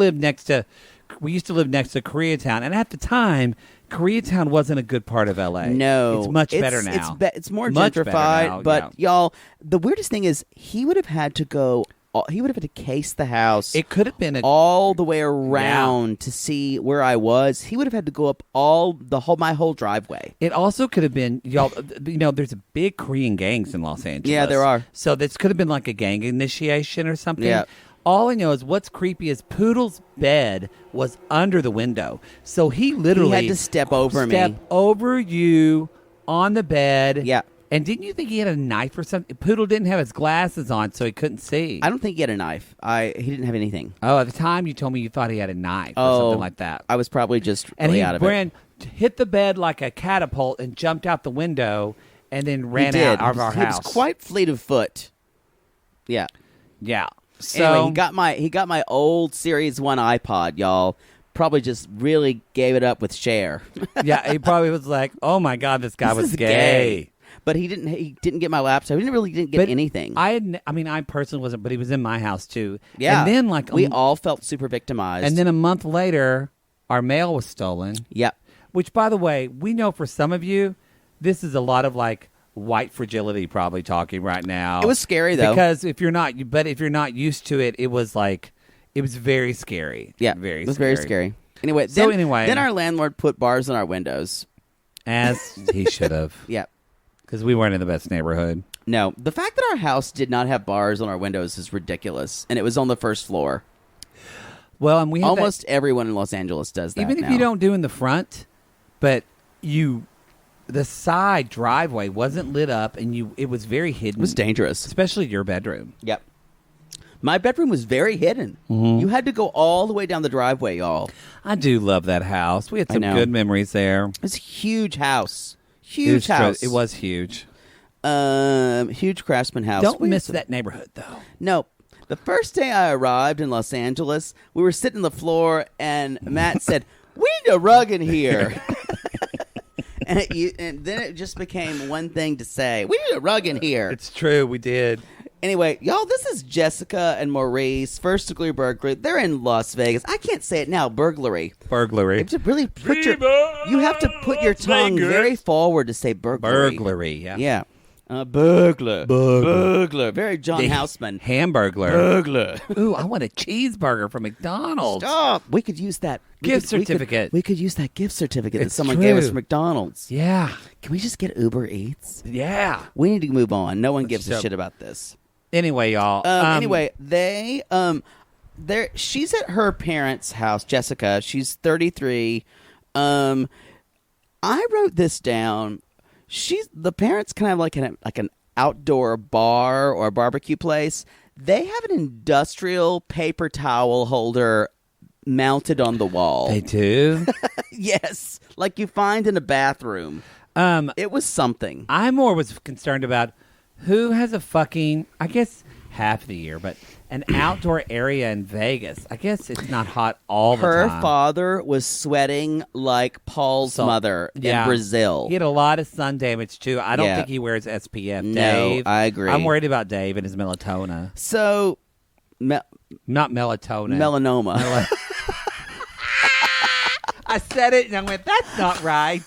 used to live next to Koreatown, and at the time, Koreatown wasn't a good part of L.A. No, it's much better now. It's more Much better gentrified. now, but yeah. y'all, the weirdest thing is he would have had to go. He would have had to case the house. It could have been all the way around to see where I was. He would have had to go up my whole driveway. It also could have been, y'all, there's a big Korean gangs in Los Angeles. Yeah, there are. So this could have been like a gang initiation or something. Yeah. All I know is what's creepy is Poodle's bed was under the window. So he literally He had to step over me. Step over you on the bed. Yeah. And didn't you think he had a knife or something? Poodle didn't have his glasses on, so he couldn't see. I don't think he had a knife. He didn't have anything. Oh, at the time you told me you thought he had a knife or something like that. I was probably just And really he out of it. hit the bed like a catapult and jumped out the window and then He ran did. out of our He house. was quite fleet of foot. Yeah. Yeah. So Anyway, he got my old Series 1 iPod, y'all. Probably just really gave it up with Cher. yeah, he probably was like, "Oh my God, this guy This was is gay." But he didn't get my laptop. He didn't get anything. I personally wasn't, but he was in my house too. Yeah. And then we all felt super victimized. And then a month later, our mail was stolen. Yep. Which, by the way, we know for some of you, this is a lot of like white fragility probably talking right now. It was scary though. Because if you're not used to it, it was very scary. Yeah. Very It was very scary. Anyway, then our landlord put bars on our windows. As he should have. Yep. Because we weren't in the best neighborhood. No, the fact that our house did not have bars on our windows is ridiculous, and it was on the first floor. Well, and we had almost everyone in Los Angeles does that. Even if now. you don't do in the front, but the side driveway wasn't lit up, and it was very hidden. It was dangerous, especially your bedroom. Yep. My bedroom was very hidden. Mm-hmm. You had to go all the way down the driveway, y'all. I do love that house. We had some good memories there. It's a huge house. Huge house. It was huge. Huge craftsman house. Don't miss that neighborhood, though. No. The first day I arrived in Los Angeles, we were sitting on the floor, and Matt said, "We need a rug in here." and then it just became one thing to say, "We need a rug in here." It's true. We did. Anyway, y'all, this is Jessica and Maurice, first degree burglary. They're in Las Vegas. I can't say it now. Burglary. Burglary. You have to really you have to put your tongue very forward to say burglary. Burglary, yeah. Yeah. Burglar. Very John Houseman. Hamburglar. Burglar. Ooh, I want a cheeseburger from McDonald's. Stop. We could use that. Gift certificate. We could use that gift certificate that It's someone gave us true. from McDonald's. Yeah. Can we just get Uber Eats? Yeah. We need to move on. No one gives a So- shit about this. Anyway, y'all. Anyway, she's at her parents' house, Jessica. She's 33. I wrote this down. The parents kind of like an outdoor bar or a barbecue place. They have an industrial paper towel holder mounted on the wall. They do. Yes, like you find in a bathroom. It was something. I more was concerned about who has a fucking, I guess half the year, but an outdoor area in Vegas. I guess it's not hot all the Her time. father was sweating like Paul's mother in Brazil. He had a lot of sun damage too. I don't Yeah. think he wears SPF. No, Dave, I agree. I'm worried about Dave and his melatonin. So, Not melatonin. melanoma. I said it and I went, that's not right.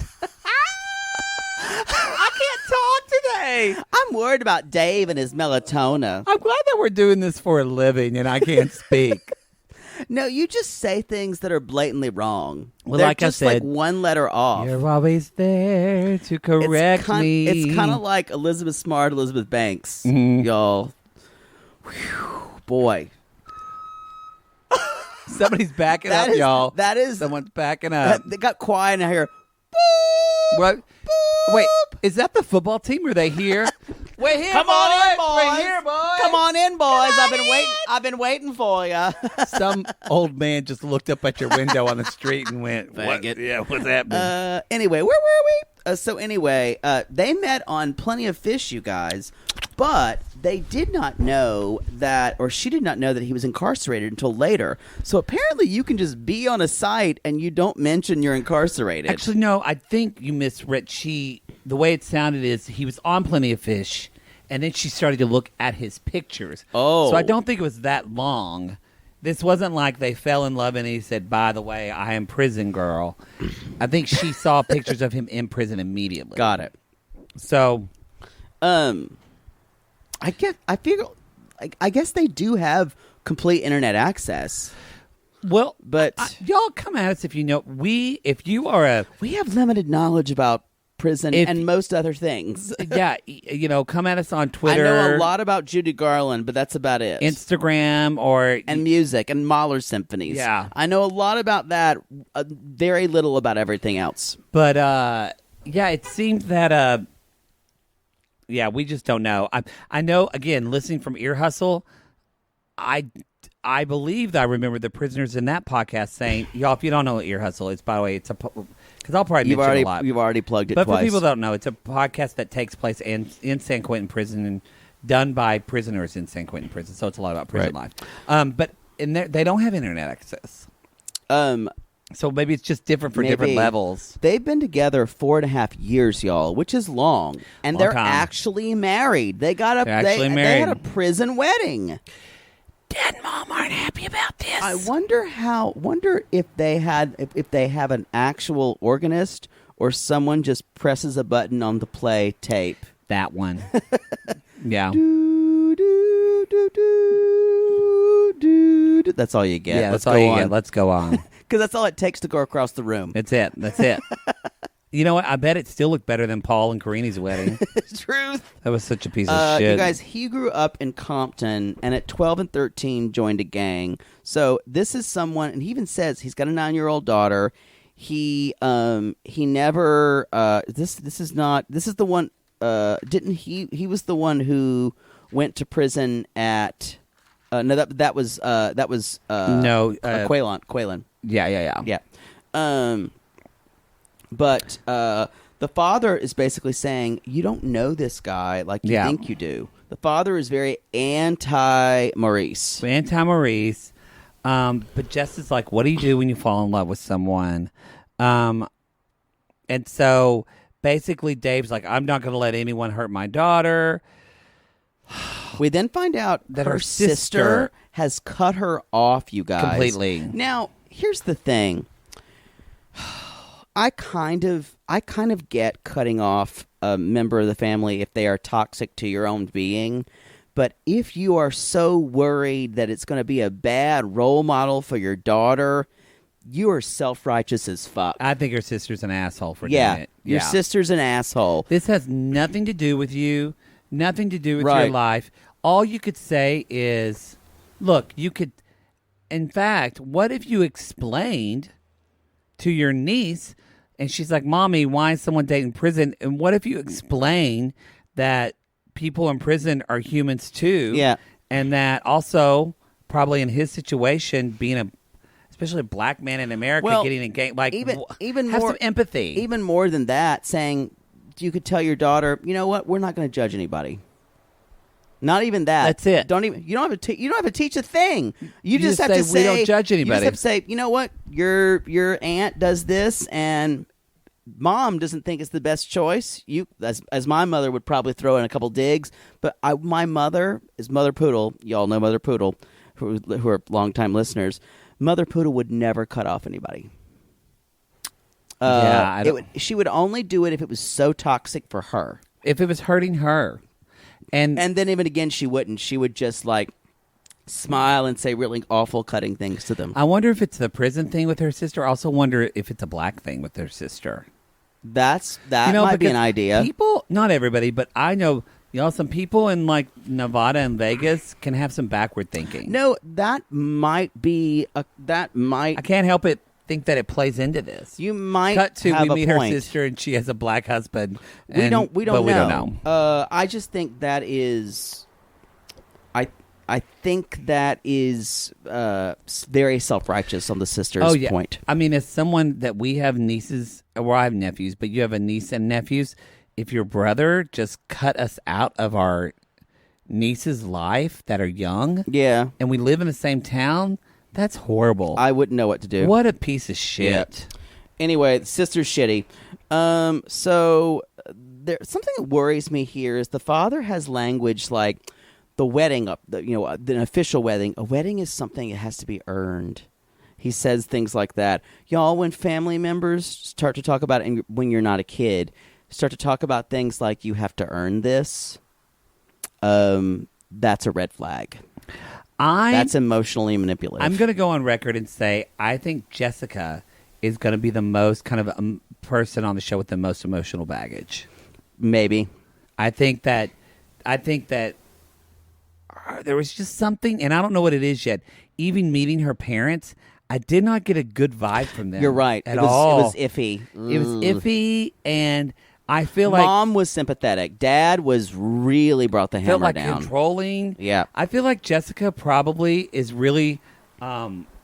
I can't talk today. I'm worried about Dave and his melatona. I'm glad that we're doing this for a living and I can't speak. No, you just say things that are blatantly wrong. Well, They're like I just like said, one letter off. You're always there to correct me. It's kind of like Elizabeth Smart, Elizabeth Banks, Mm-hmm. y'all. Whew, boy, Somebody's backing up, y'all. That is. Someone's backing up. They got quiet in here. What? Wait, is that the football team? Are they here? We're here, Come on in, boys. We're here, boys. Come on in, boys. I've been waiting for you. Some old man just looked up at your window on the street and went, "What? Faggot. Yeah, what's happening?" Anyway, where were we? They met on Plenty of Fish, you guys, but they did not know that, or she did not know that he was incarcerated until later. So apparently you can just be on a site and you don't mention you're incarcerated. Actually, no. I think you misread. The way it sounded is he was on Plenty of Fish, and then she started to look at his pictures. Oh. So I don't think it was that long. This wasn't like they fell in love and he said, "By the way, I am prison girl." I think she saw pictures of him in prison immediately. Got it. So, I guess they do have complete internet access. well, But y'all come at us if you know. If you are we have limited knowledge about prison If- and most other things. come at us on I Twitter. know a lot about Judy Garland, but that's about it. Instagram, or and music and Mahler symphonies. Yeah. I know a lot about that. Very little about everything else. but it seems that we just don't know. I know, again, listening from Ear Hustle, I believe that I remember the prisoners in that podcast saying, y'all, if you don't know what Ear Hustle is, by the way, it's because I'll probably mention it a lot. You've already plugged it But twice. for people that don't know, it's a podcast that takes place in San Quentin prison and done by prisoners in San Quentin prison. So it's a lot about prison life. But they don't have internet access. So maybe it's just different for different levels. They've been together 4.5 years, y'all, which is long, and Long they're time. actually married. They got They're actually they married. had a prison wedding. Dad and Mom aren't happy about this. I wonder if they have an actual organist or someone just presses a button on the play tape. That one. Yeah. Do, do, do, do, do, do. That's all you get. Yeah, Let's that's all go you on. get. Let's go on. Because that's all it takes to go across the room. That's it. You know what? I bet it still looked better than Paul and Karini's wedding. Truth. That was such a piece of shit. You guys, he grew up in Compton, and at 12 and 13 joined a gang. So this is someone, and he even says he's got a 9-year-old daughter. He never. This is the one. He was the one who went to prison at. No, that was Quaylon. Yeah. But the father is basically saying, you don't know this guy like you think you do. The father is very anti-Maurice. Anti-Maurice. But Jess is like, what do you do when you fall in love with someone? And so basically Dave's like, I'm not going to let anyone hurt my daughter. We then find out That her her sister sister has cut her off, you guys. Completely. Now, here's the thing. I kind of get cutting off a member of the family if they are toxic to your own being. But if you are so worried that it's going to be a bad role model for your daughter, you are self-righteous as fuck. I think her sister's an asshole for doing it. Your sister's an asshole. This has nothing to do with you, nothing to do with Right. your life. All you could say is, look, you could, in fact, what if you explained to your niece, and she's like, Mommy, why is someone dating prison? And what if you explain that people in prison are humans too? Yeah. And that also, probably in his situation, being especially a black man in America Well, getting engaged, like even have more some empathy. Even more than that, saying you could tell your daughter, you know what, we're not going to judge anybody. Not even that. That's it. You don't have to teach a thing. You just have say, to say we don't judge anybody. You just have to say, you know what, your aunt does this, and Mom doesn't think it's the best choice. You, as my mother would probably throw in a couple digs, but my mother is Mother Poodle. Y'all know Mother Poodle, who are longtime listeners. Mother Poodle would never cut off anybody. She would only do it if it was so toxic for her. If it was hurting her. And then even again, she wouldn't. She would just like smile and say really awful cutting things to them. I wonder if it's the prison thing with her sister. I also wonder if it's a black thing with her sister. That might be an idea. People, not everybody, but I know, some people in like Nevada and Vegas can have some backward thinking. No, that might be I can't help it think that it plays into this. You might cut to have we meet a her point. sister and she has a black husband. We don't know. I just think that is. I think that is very self-righteous on the sister's point. I mean, as someone that we have nieces, or I have nephews, but you have a niece and nephews. If your brother just cut us out of our niece's life that are young, yeah, and we live in the same town, that's horrible. I wouldn't know what to do. What a piece of shit. Yeah. Anyway, the sister's shitty. So something that worries me here is the father has language like the wedding an official wedding. A wedding is something that has to be earned. He says things like that. Y'all, when family members start to talk about it, when you're not a kid, start to talk about things like you have to earn this, that's a red flag. That's emotionally manipulative. I'm going to go on record and say I think Jessica is going to be the most kind of person on the show with the most emotional baggage. Maybe. I think that there was just something, and I don't know what it is yet. Even meeting her parents, I did not get a good vibe from them. You're right. At all. It was iffy. It was iffy, and I feel like Mom was sympathetic. Dad was really brought the hammer down. Controlling. Yeah. I feel like Jessica probably is really.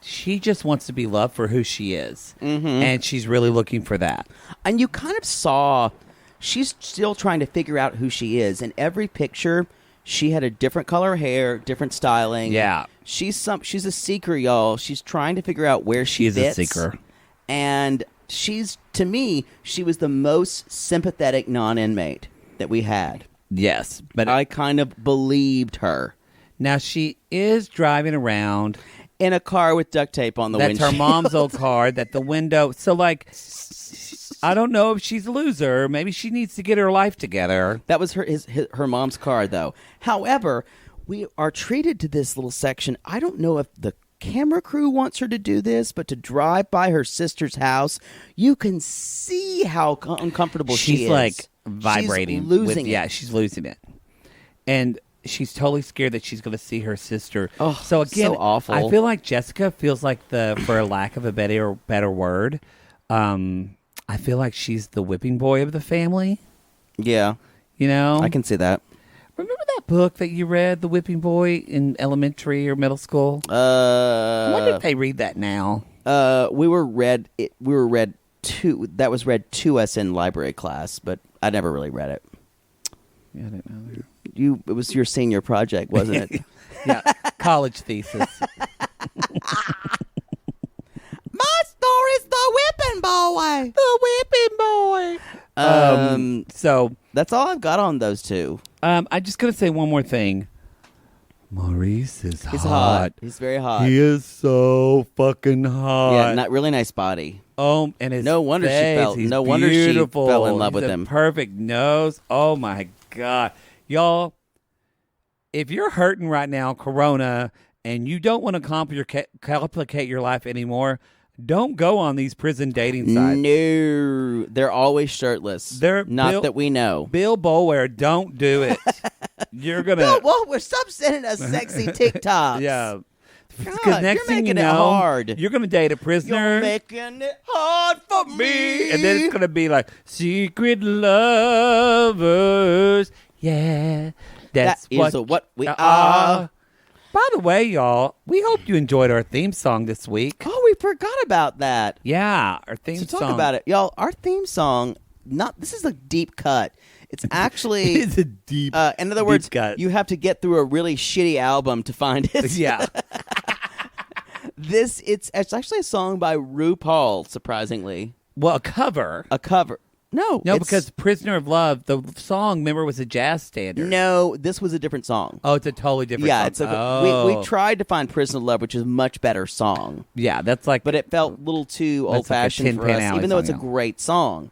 She just wants to be loved for who she is, and she's really looking for that. And you kind of saw she's still trying to figure out who she is. In every picture, she had a different color hair, different styling. Yeah. She's a seeker, y'all. She's trying to figure out where she is fits. a seeker. And to me, she was the most sympathetic non-inmate that we had. Yes, but I kind of believed her. Now she is driving around in a car with duct tape on the windshield. That's her mom's old car. That the window. So like, I don't know if she's a loser. Maybe she needs to get her life together. That was her mom's car, though. However, we are treated to this little section. I don't know if the camera crew wants her to do this, but to drive by her sister's house, you can see how uncomfortable she is. She's like vibrating. She's losing it. Yeah, she's losing it. And she's totally scared that she's going to see her sister. Oh, so again, so awful. I feel like Jessica feels like for a lack of a better word, I feel like she's the whipping boy of the family. Yeah. You know? I can see that. Remember that book that you read, The Whipping Boy, in elementary or middle school? I wonder if they read that now. We were read to that was read to us in library class, but I never really read it. Yeah, I didn't know. It was your senior project, wasn't it? Yeah, college thesis. My story's the whipping boy. The whipping boy. So that's all I've got on those two. I'm just gonna say one more thing. Maurice is He's hot. He's very hot. He is so fucking hot. Yeah, not really nice body. Oh, and his No wonder she face, fell. he's No wonder she beautiful. fell in love with He's a him. Perfect nose. Oh my God, y'all! If you're hurting right now, Corona, and you don't want to complicate your life anymore, don't go on these prison dating sites. No, they're always shirtless. Not that we know. Bill Boulware, don't do it. You're gonna. No, well, we're stop sending us sexy TikToks. Yeah. God, Because next you're thing making you it know, hard. you're gonna date a prisoner. You're making it hard for me. And then it's going to be like, secret lovers. Yeah. That's that is what we are. By the way, y'all, we hope you enjoyed our theme song this week. Oh, we forgot about that. Yeah, our theme So song. talk about it. Y'all, our theme song, this is a deep cut. It's actually... It's a deep in other words, cut. you have to get through a really shitty album to find it. Yeah. It's actually a song by RuPaul, surprisingly. Well, a cover. A cover. No, Because Prisoner of Love, the song, remember, was a jazz standard. No, this was a different song. Oh, it's a totally different Yeah, song. it's we tried to find Prison of Love, which is a much better song. Yeah, that's like... But it felt a little too That's old-fashioned like a for Tin us, Pan Alley even though it's a song, yeah. great song.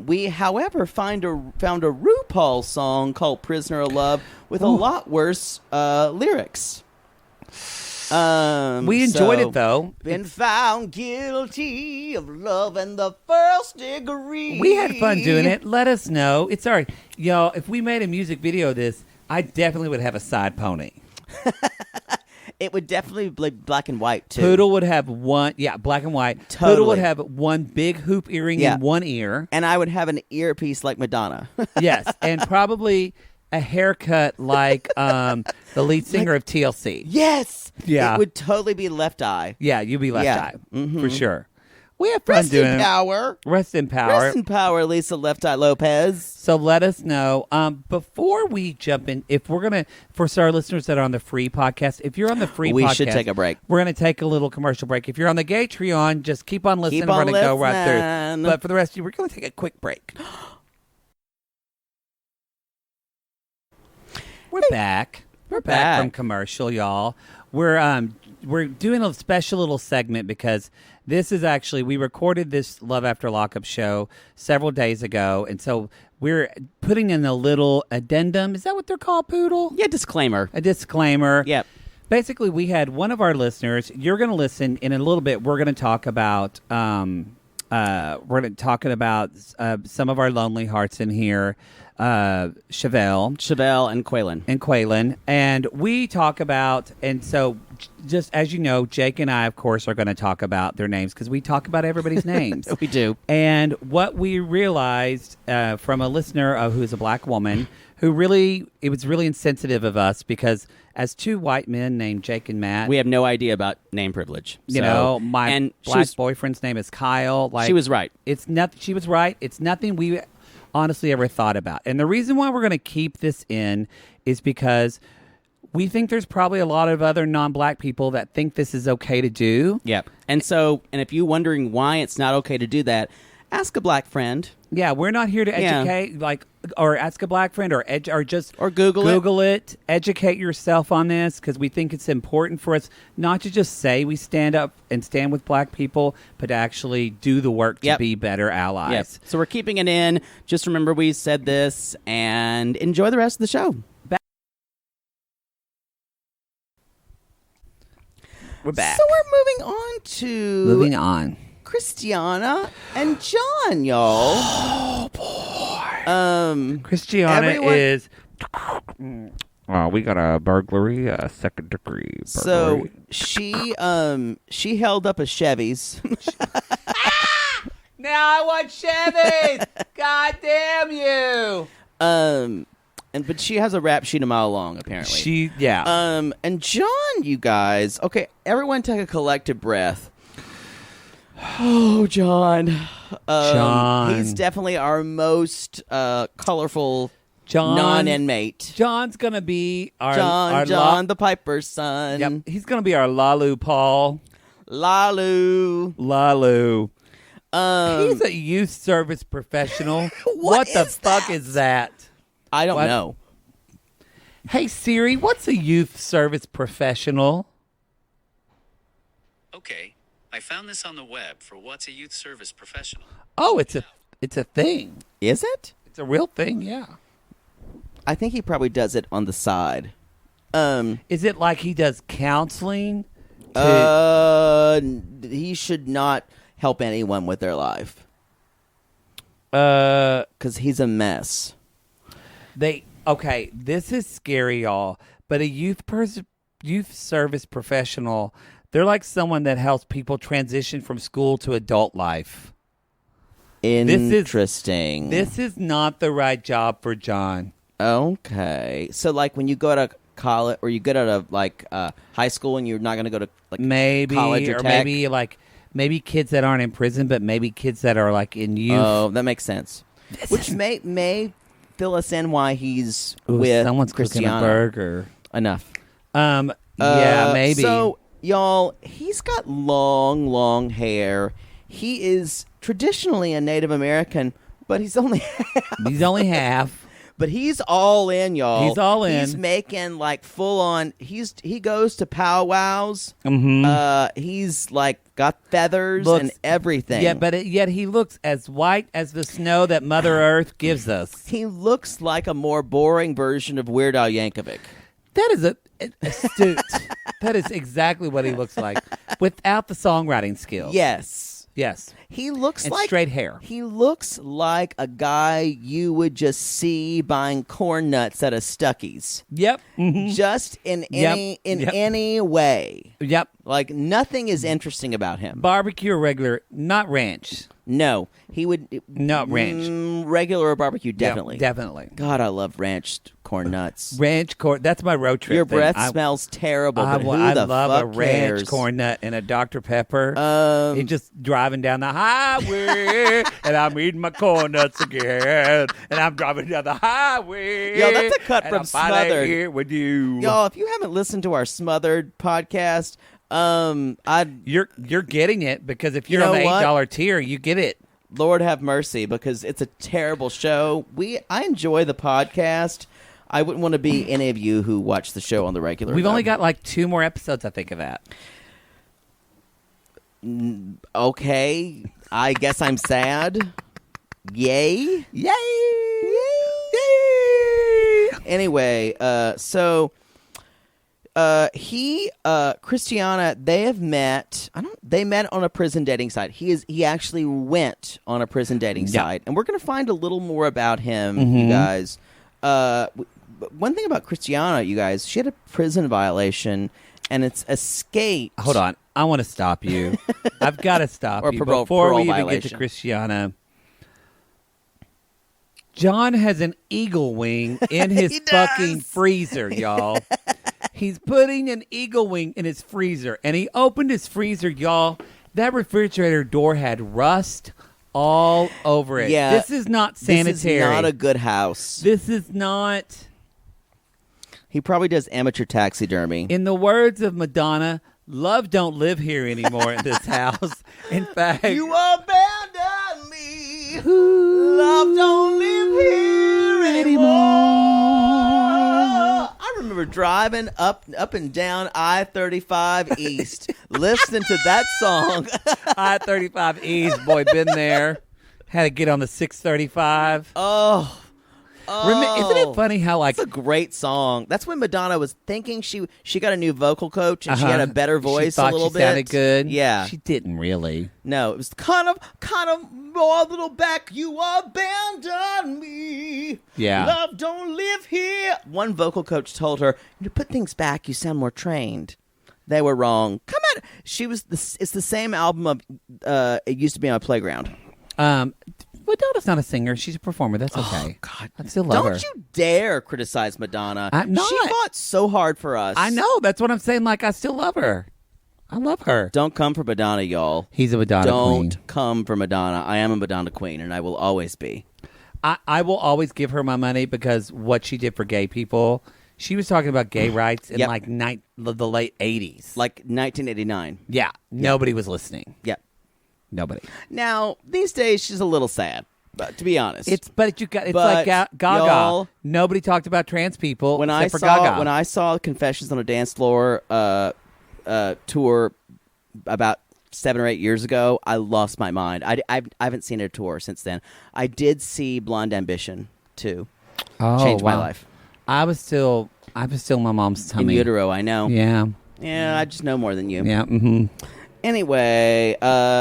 We, however, found a RuPaul song called Prisoner of Love with a lot worse lyrics. We enjoyed it, though. Been found guilty of love in the first degree. We had fun doing it. Let us know. It's all right. Y'all, if we made a music video of this, I definitely would have a side pony. It would definitely be black and white, too. Poodle would have one, black and white. Totally. Poodle would have one big hoop earring in one ear. And I would have an earpiece like Madonna. Yes, and probably a haircut like the lead singer of TLC. Yes. Yeah. It would totally be left eye. Yeah, you'd be left eye, for sure. We have fun Rest doing in it. power. Rest in power. Rest in power, Lisa Left Eye Lopez. So let us know. Before we jump in, if we're going to, for our listeners that are on the free podcast, if you're on the free podcast, We should take a break. We're going to take a little commercial break. If you're on the Gatreon, just keep on listening. Keep on we're going to go right listening. through. But for the rest of you, we're going to take a quick break. We're back. We're back from commercial, y'all. We're doing a special little segment because this is actually, we recorded this Love After Lockup show several days ago, and so we're putting in a little addendum. Is that what they're called, Poodle? Yeah, disclaimer. A disclaimer. Yep. Basically, we had one of our listeners. You're going to listen in a little bit. We're going to talk about some of our lonely hearts in here. Shavel and Quaylon, and we talk about, and so just as you know, Jake and I, of course, are going to talk about their names because we talk about everybody's names. We do. And what we realized from a listener who is a black woman who it was really insensitive of us because as two white men named Jake and Matt, We have no idea about name privilege. you know, my and black boyfriend's name is Kyle. Like, she was right. It's nothing. She was right. It's nothing we honestly ever thought about. And the reason why we're going to keep this in is because we think there's probably a lot of other non-black people that think this is okay to do. Yep. And if you're wondering why it's not okay to do that, ask a black friend. Yeah, we're not here to educate, or ask a black friend, or Google it. Educate yourself on this because we think it's important for us not to just say we stand up and stand with black people, but to actually do the work to be better allies. Yep. So we're keeping it in. Just remember we said this, and enjoy the rest of the show. We're back. So we're moving on to Christiana and John, y'all. Oh boy. Christiana everyone- is. We got a burglary, a second degree burglary. So she held up a Chevy's. Now I want Chevys. God damn you. But she has a rap sheet a mile long, apparently. And John, you guys. Okay, everyone take a collective breath. Oh, John. John. He's definitely our most colorful John, non-inmate. John's gonna be our John the Piper's son. Yep, he's gonna be our Lalu Paul. Lalu. He's a youth service professional. What the is fuck that? is that? I don't What? know. Hey Siri, what's a youth service professional? Okay, I found this on the web for what's a youth service professional. Oh, it's a thing. Is it? It's a real thing, yeah. I think he probably does it on the side. Is it like he does counseling? He should not help anyone with their life Uh, because he's a mess. Okay, this is scary, y'all. But a youth service professional, they're like someone that helps people transition from school to adult life. Interesting. This is not the right job for John. Okay, so like when you go to college or you get out of like high school and you're not going to go to like Maybe college or tech? maybe kids that aren't in prison, but maybe kids that are like in youth. Oh, that makes sense. Which may fill us in why he's Ooh, with someone's Christiana. cooking a burger. Enough. Yeah, maybe. So, y'all, he's got long hair. He is traditionally a Native American, but he's only He's only half. But he's all in, y'all. He's all in. He's making like full on. He goes to powwows. Mm-hmm. He's like got feathers and everything. Yeah, but yet he looks as white as the snow that Mother Earth gives us. He looks like a more boring version of Weird Al Yankovic. That is astute. That is exactly what he looks like without the songwriting skills. Yes. He looks and like straight hair. He looks like a guy you would just see buying corn nuts at a Stuckey's. Yep. Mm-hmm. Just in any way. Yep. Like nothing is interesting about him. Barbecue or regular, not ranch. No, he would not ranch. Regular or barbecue, definitely. Yep, definitely. God, I love ranch corn nuts. Ranch corn. That's my road trip. Your thing. breath smells terrible. But who the love fuck a ranch cares? corn nut and a Dr. Pepper. He's just driving down the highway, and I'm eating my corn nuts again, and I'm driving down the highway. Yo, that's a cut and from I'm finally Smothered. Here with you, y'all. If you haven't listened to our Smothered podcast, you're getting it because if you're You know on the what? $8 tier, you get it. Lord have mercy, because it's a terrible show. I enjoy the podcast. I wouldn't want to be any of you who watch the show on the regular. We've only got like 2 more episodes, I think, of that. Okay, I guess I'm sad. Yay! Anyway, Christiana, they have met. They met on a prison dating site. He actually went on a prison dating site, and we're going to find a little more about him, you guys. One thing about Christiana, you guys, she had a prison violation, and it's escaped. Hold on, I want to stop you. I've got to stop Or you parole before we even violation. get to Christiana. John has an eagle wing in his He fucking does. freezer, y'all. He's putting an eagle wing in his freezer, and he opened his freezer, y'all. That refrigerator door had rust all over it. Yeah, this is not sanitary. This is not a good house. This is not. He probably does amateur taxidermy. In the words of Madonna, love don't live here anymore in this house. In fact, You abandoned me. Love don't live here anymore. I remember driving up and down I-35 East, listening to that song. I-35 East, boy, been there. Had to get on the 635. Oh. Isn't it funny how like It's a great song. That's when Madonna was thinking she got a new vocal coach and she had a better voice she thought a little she bit. sounded good. Yeah. She didn't really. No, it was kind of more a little back. You abandoned me. Yeah. Love don't live here. One vocal coach told her, "To put things back, you sound more trained." They were wrong. Come on. It's the same album of It Used to Be on My Playground. Madonna's not a singer. She's a performer. That's okay. Oh, God. I still love her. Don't you dare criticize Madonna. I'm not. She fought so hard for us. I know. That's what I'm saying. Like, I still love her. I love her. Don't come for Madonna, y'all. He's a Madonna Don't queen. come for Madonna. I am a Madonna queen, and I will always be. I will always give her my money because what she did for gay people. She was talking about gay rights in Yep. like the late 80s. Like 1989. Yeah. Nobody was listening. Yep. Nobody. Now, these days, she's a little sad. But to be honest, It's like But, Gaga. y'all- Nobody talked about trans people when except I for saw Gaga. when I saw Confessions on a Dance Floor tour about 7 or 8 years ago, I lost my mind. I haven't seen a tour since then. I did see Blonde Ambition too. Changed my life. I was still in my mom's In tummy. utero, I know. Yeah. Yeah, I just know more than you. Yeah. Mm-hmm. Anyway,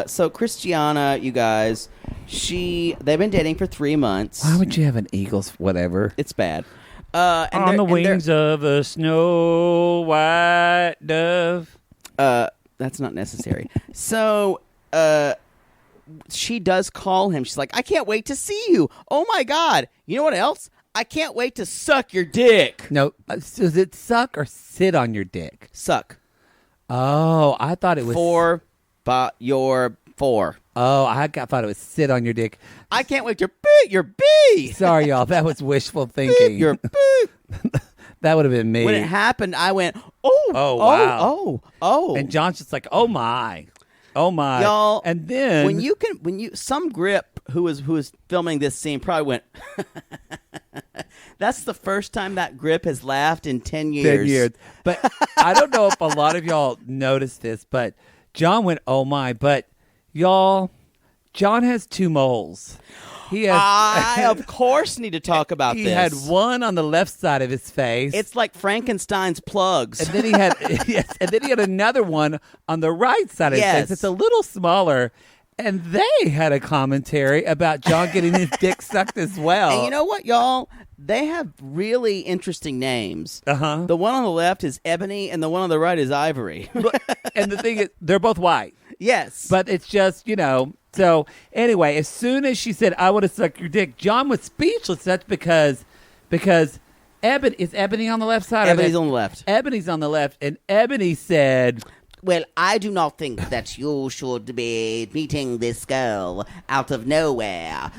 so Christiana, you guys, they've been dating for 3 months. Why would you have an Eagles? Whatever. It's bad. And On they're- the and they're- wings of a snow white dove. That's not necessary. So, she does call him. She's like, I can't wait to see you. Oh my God. You know what else? I can't wait to suck your dick. No, does it suck or sit on your dick? Suck. Oh, I thought it was. Your four. Oh, I thought it was sit on your dick. I can't wait to beat your bee. Sorry, y'all. That was wishful thinking. Your bee. That would have been me. When it happened, I went, oh, wow. oh. And John's just like, oh my. Y'all, and then some grip who was filming this scene probably went. That's the first time that grip has laughed in 10 years. 10 years. But I don't know if a lot of y'all noticed this, but John went, oh my. But y'all, John has 2 moles. He has. I, of course, need to talk about he this. had one on the left side of his face. It's like Frankenstein's plugs. And then he had and then he had another one on the right side of his face. It's a little smaller. And they had a commentary about John getting his dick sucked as well. And you know what, y'all? They have really interesting names. Uh-huh. The one on the left is Ebony, and the one on the right is Ivory. And the thing is, they're both white. Yes. But it's just, So anyway, as soon as she said, I want to suck your dick, John was speechless. That's because Ebony, is Ebony on the left side? Ebony's on the left. Ebony's on the left. And Ebony said, well, I do not think that you should be meeting this girl out of nowhere.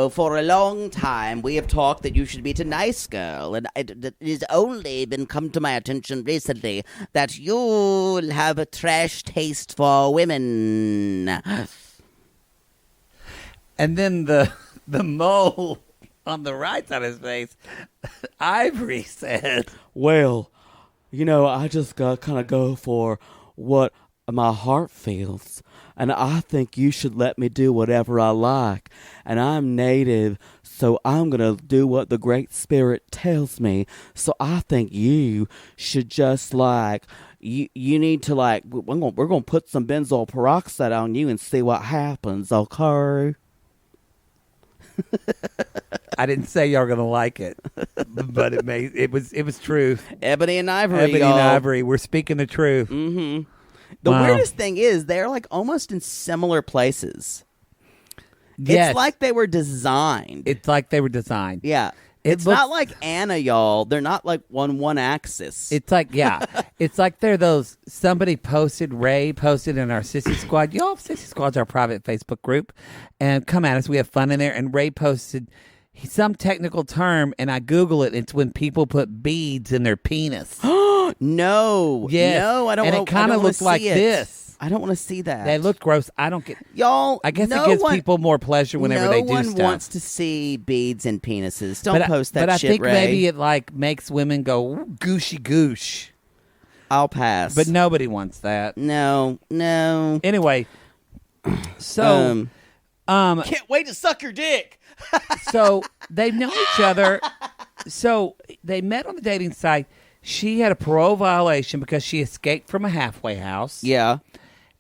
For a long time, we have talked that you should meet a nice girl, and it has only been come to my attention recently that you have a trash taste for women. and then the mole on the right side of his face, Ivory said, well, I just kind of go for what my heart feels, and I think you should let me do whatever I like, and I'm native, so I'm gonna do what the Great Spirit tells me. So I think you should just you need to we're gonna put some benzoyl peroxide on you and see what happens, okay? I didn't say y'all were gonna like it, but it was truth. Ebony and Ivory, Ebony y'all. and Ivory, we're speaking the truth. Mm-hmm. The Wow. weirdest thing is they're almost in similar places. Yes. It's like they were designed. It's like they were designed. Yeah. It It's not like Anna, y'all. They're not one axis. It's like, yeah. It's like they're those, Ray posted in our Sissy Squad. Y'all, Sissy Squad's our private Facebook group. And come at us. We have fun in there. And Ray posted some technical term, and I Google it. It's when people put beads in their penis. No. Yes. No, I don't And want it kind of looks like it. this. I don't want to see that. They look gross. I don't get. Y'all, I guess it gives people more pleasure whenever they do No stuff. one wants to see beads and penises. Don't But post that but shit, I think Ray. maybe it makes women go "Ooh, gooshy goosh. I'll pass. But nobody wants that. No. Anyway, so Can't wait to suck your dick. so they know each other. So they met on the dating site. She had a parole violation because she escaped from a halfway house. Yeah.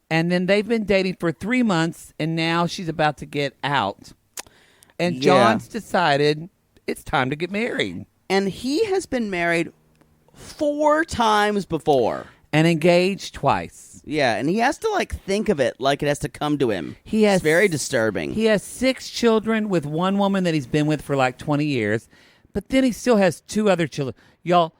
And then they've been dating for 3 months, and now she's about to get out. And Yeah. John's decided it's time to get married. And he has been married 4 times before. And engaged twice. Yeah, and he has to think of it like it has to come to him. It's very disturbing. He has 6 children with one woman that he's been with for 20 years. But then he still has 2 other children. Y'all,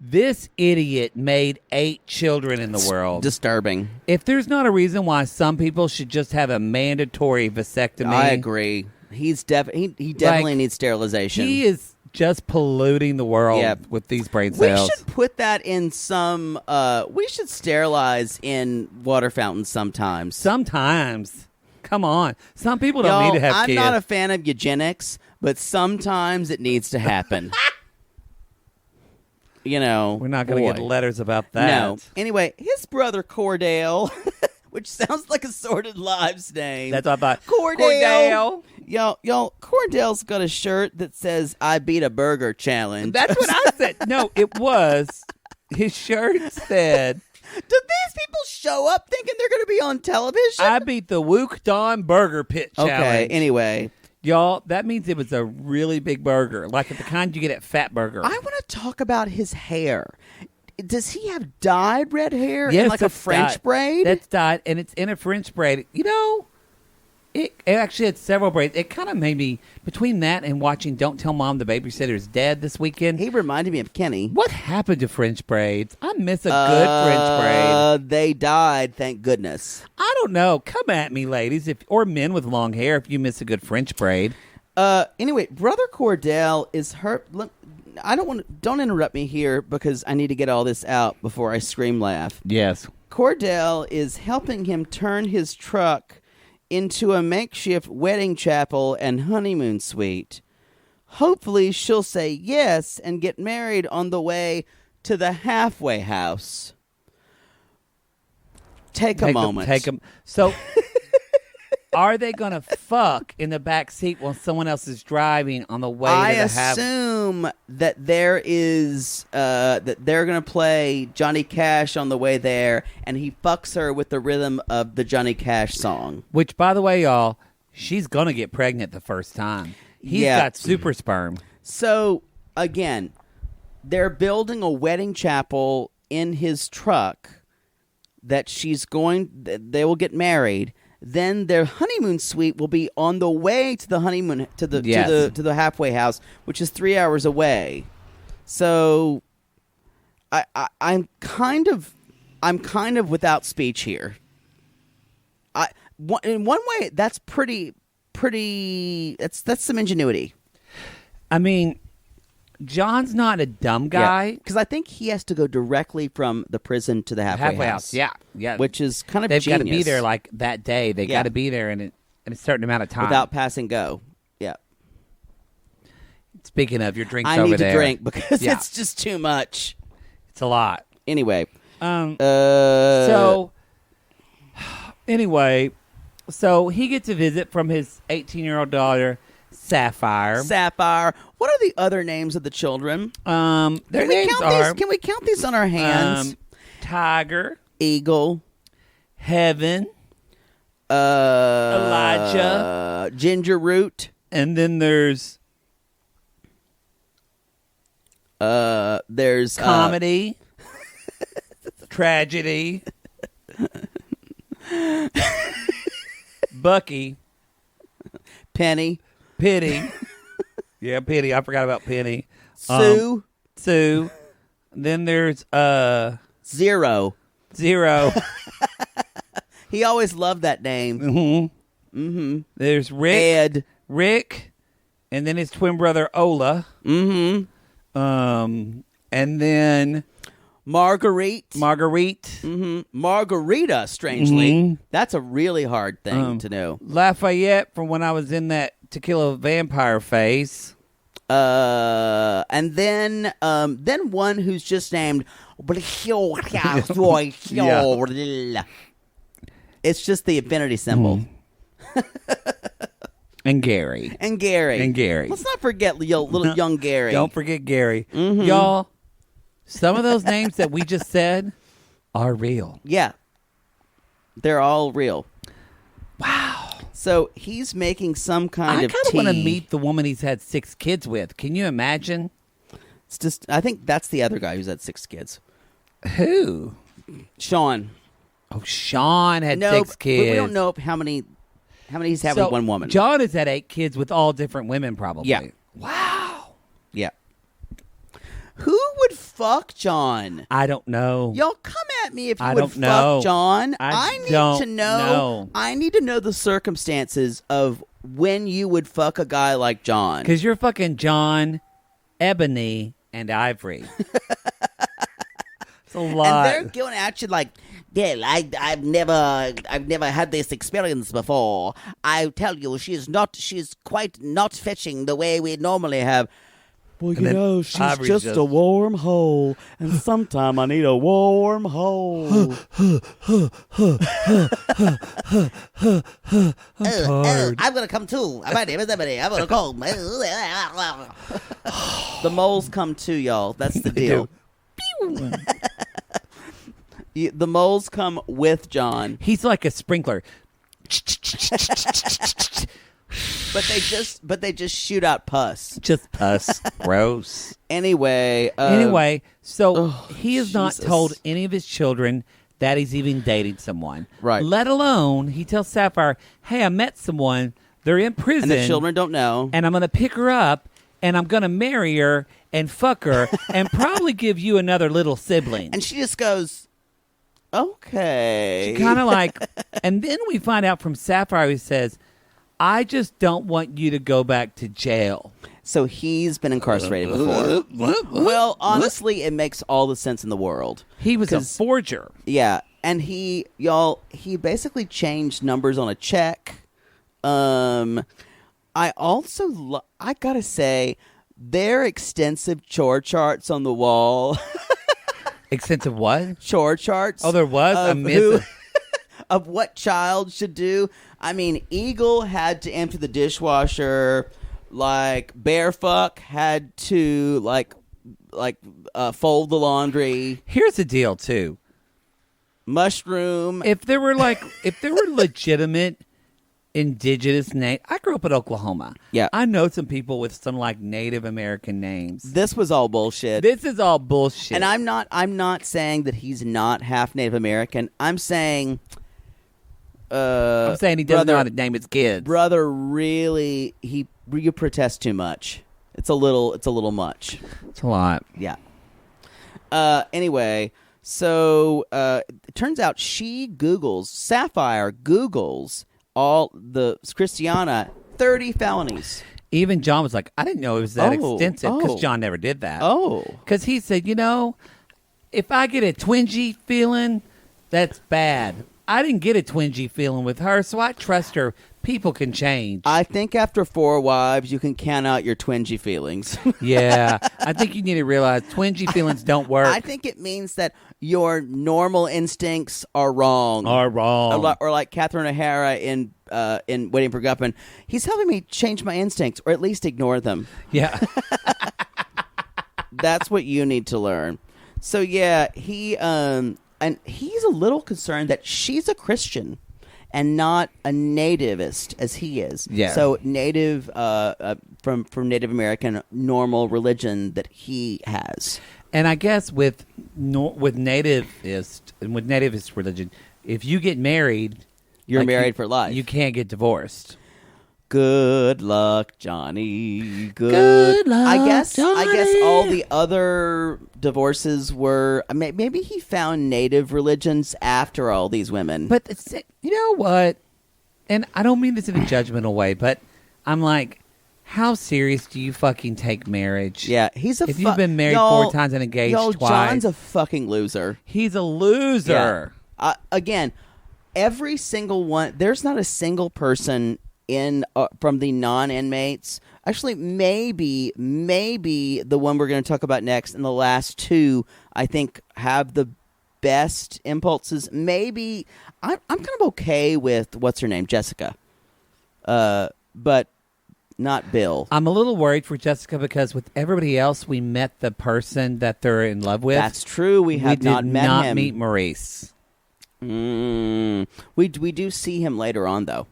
this idiot made 8 children in the world. Disturbing. If there's not a reason why some people should just have a mandatory vasectomy. I agree. He definitely needs sterilization. He is just polluting the world Yep. with these brain We cells. should put that in some. We should sterilize in water fountains sometimes. Sometimes. Come on. Some people don't Y'all, need to have I'm kids. not a fan of eugenics, but sometimes it needs to happen. You know, We're not going to boy. get letters about that. No. Anyway, his brother Cordell, which sounds like a sordid lives name. That's what I thought. Cordell. Y'all, Cordell's got a shirt that says "I beat a burger challenge." That's what I said. No, it was. His shirt said, Do these people show up thinking they're going to be on television? I beat the Wook Don Burger Pit Challenge. Okay, anyway. Y'all, that means it was a really big burger, like the kind you get at Fat Burger. I want to talk about his hair. Does he have dyed red hair Yes, and like a that's French dyed. braid? That's dyed, and it's in a French braid. You know, it actually had several braids. It kind of made me, between that and watching Don't Tell Mom the Babysitter's Dead this weekend, He reminded me of Kenny. what happened to French braids? I miss a good French braid. They died, thank goodness. I don't know. Come at me, ladies, or men with long hair, if you miss a good French braid. Anyway, Brother Cordell is hurt. Don't interrupt me here because I need to get all this out before I scream laugh. Yes. Cordell is helping him turn his truck into a makeshift wedding chapel and honeymoon suite. Hopefully she'll say yes and get married on the way to the halfway house. Take a moment. Take them. So, are they going to fuck in the back seat while someone else is driving on the way I to the half? assume that there is that they're gonna play Johnny Cash on the way there, and he fucks her with the rhythm of the Johnny Cash song. Which, by the way, y'all, she's going to get pregnant the first time. He's Yeah. got super sperm. So again, they're building a wedding chapel in his truck that they will get married. Then their honeymoon suite will be on the way to the honeymoon to the halfway house, which is 3 hours away. So, I'm kind of without speech here. In one way, that's pretty. That's some ingenuity. I mean, John's not a dumb guy. Because I think he has to go directly from the prison to the halfway house. Yeah, yeah. Which is kind of They've got to genius. be there like that day. They Yeah. got to be there in a certain amount of time. without pass and go. Yeah. Speaking of, your drink's I over need to there. drink because Yeah. it's just too much. It's a lot. Anyway. So, anyway, so he gets a visit from his 18-year-old daughter, Sapphire. Sapphire. What are the other names of the children? Their Can we names count are these? Can we count these on our hands? Tiger, Eagle, Heaven, Elijah, Ginger Root. and then there's There's Comedy, Tragedy, Bucky, Penny, Pity. Yeah, Pity. I forgot about Penny. Sue, Sue. Then there's Zero. Zero. He always loved that name. There's Rick. Ed. Rick, and then his twin brother Ola. And then Marguerite. Marguerite. Margarita, strangely. That's a really hard thing to know. Lafayette from when I was in that To Kill a Vampire phase. And then one who's just named. It's just the infinity symbol. And Gary. And Gary. And Gary. Let's not forget little young Gary. Don't forget Gary. Y'all, some of those names that we just said are real. Yeah. They're all real. Wow. So he's making some kind I of kind of tea. want to meet the woman he's had 6 kids with. Can you imagine? It's just, I think that's the other guy who's had 6 kids. Who? Sean. Oh, Shawn had No, 6 but kids. we don't know how many he's had with one woman. John has had 8 kids with all different women, probably. Yeah. Wow. Yeah. Who would fuck John? I don't know. Y'all come at me if you I would don't fuck know. John. I need don't to know. know. I need to know the circumstances of when you would fuck a guy like John. Because you're fucking John, Ebony, and Ivory. It's a lot. And they're going at you like, yeah, I've never had this experience before. I tell you, she's quite not fetching the way we normally have. Well, you then know, she's Ivory's just just- a warm hole, and sometime I need a warm hole. I'm gonna come too. My name is Emily. I'm gonna come. The moles come too, y'all. That's the deal. The moles come with John, He's like a sprinkler. but they just shoot out pus. Just pus. Gross. Anyway, So he has not Jesus. told any of his children that he's even dating someone. Right. Let alone he tells Sapphire, hey, I met someone. They're in prison. and the children don't know. And I'm going to pick her up and I'm going to marry her and fuck her and probably give you another little sibling. And she just goes, okay. Kind of like, and then we find out from Sapphire who says, I just don't want you to go back to jail. So he's been incarcerated before. Well, honestly, it makes all the sense in the world. He was a 'Cause- forger. Yeah, and he basically changed numbers on a check. I also, I gotta say, their extensive chore charts on the wall. Extensive what? Chore charts. Oh, there was? I of missed it. of what child should do. I mean, Eagle had to empty the dishwasher. Like Bearfuck had to fold the laundry. Here's the deal, too. Mushroom. If there were legitimate indigenous names, I grew up in Oklahoma. Yeah. I know some people with some like Native American names. This was all bullshit. This is all bullshit. And I'm not saying that he's not half Native American. I'm saying he doesn't know brother- how to name his kids. brother really you protest too much. It's a little much. It's a lot. Yeah. Anyway, so it turns out Sapphire Googles all the Christiana 30 felonies. Even John was like, I didn't know it was that Oh, extensive because oh. John never did that. Oh. Because he said, if I get a twingy feeling, that's bad. I didn't get a twingy feeling with her, so I trust her. People can change. I think after 4 wives, you can count out your twingy feelings. Yeah. I think you need to realize twingy feelings don't work. I think it means that your normal instincts are wrong. Or like Catherine O'Hara in Waiting for Guffin. He's helping me change my instincts, or at least ignore them. Yeah. That's what you need to learn. So yeah, he's a little concerned that she's a Christian and not a nativist as he is. Yeah. So native from Native American normal religion that he has. And I guess with nativist religion, if you get married, You're married for life. You can't get divorced. Good luck, Johnny. Good luck, I guess Johnny. all the other divorces were maybe he found native religions after all these women. But you know what? And I don't mean this in a judgmental way, but I'm like, how serious do you fucking take marriage? yeah, he's a If you've been married 4 times and engaged twice, John's a fucking loser. he's a loser. Yeah. Again, every single one. There's not a single person in from the non-inmates. Actually, maybe the one we're going to talk about next, and the last 2, I think, have the best impulses. Maybe I'm kind of okay with what's her name, Jessica, but not Bill. I'm a little worried for Jessica because with everybody else, we met the person that they're in love with. That's true. We have did not met him. meet Maurice. We do see him later on, though.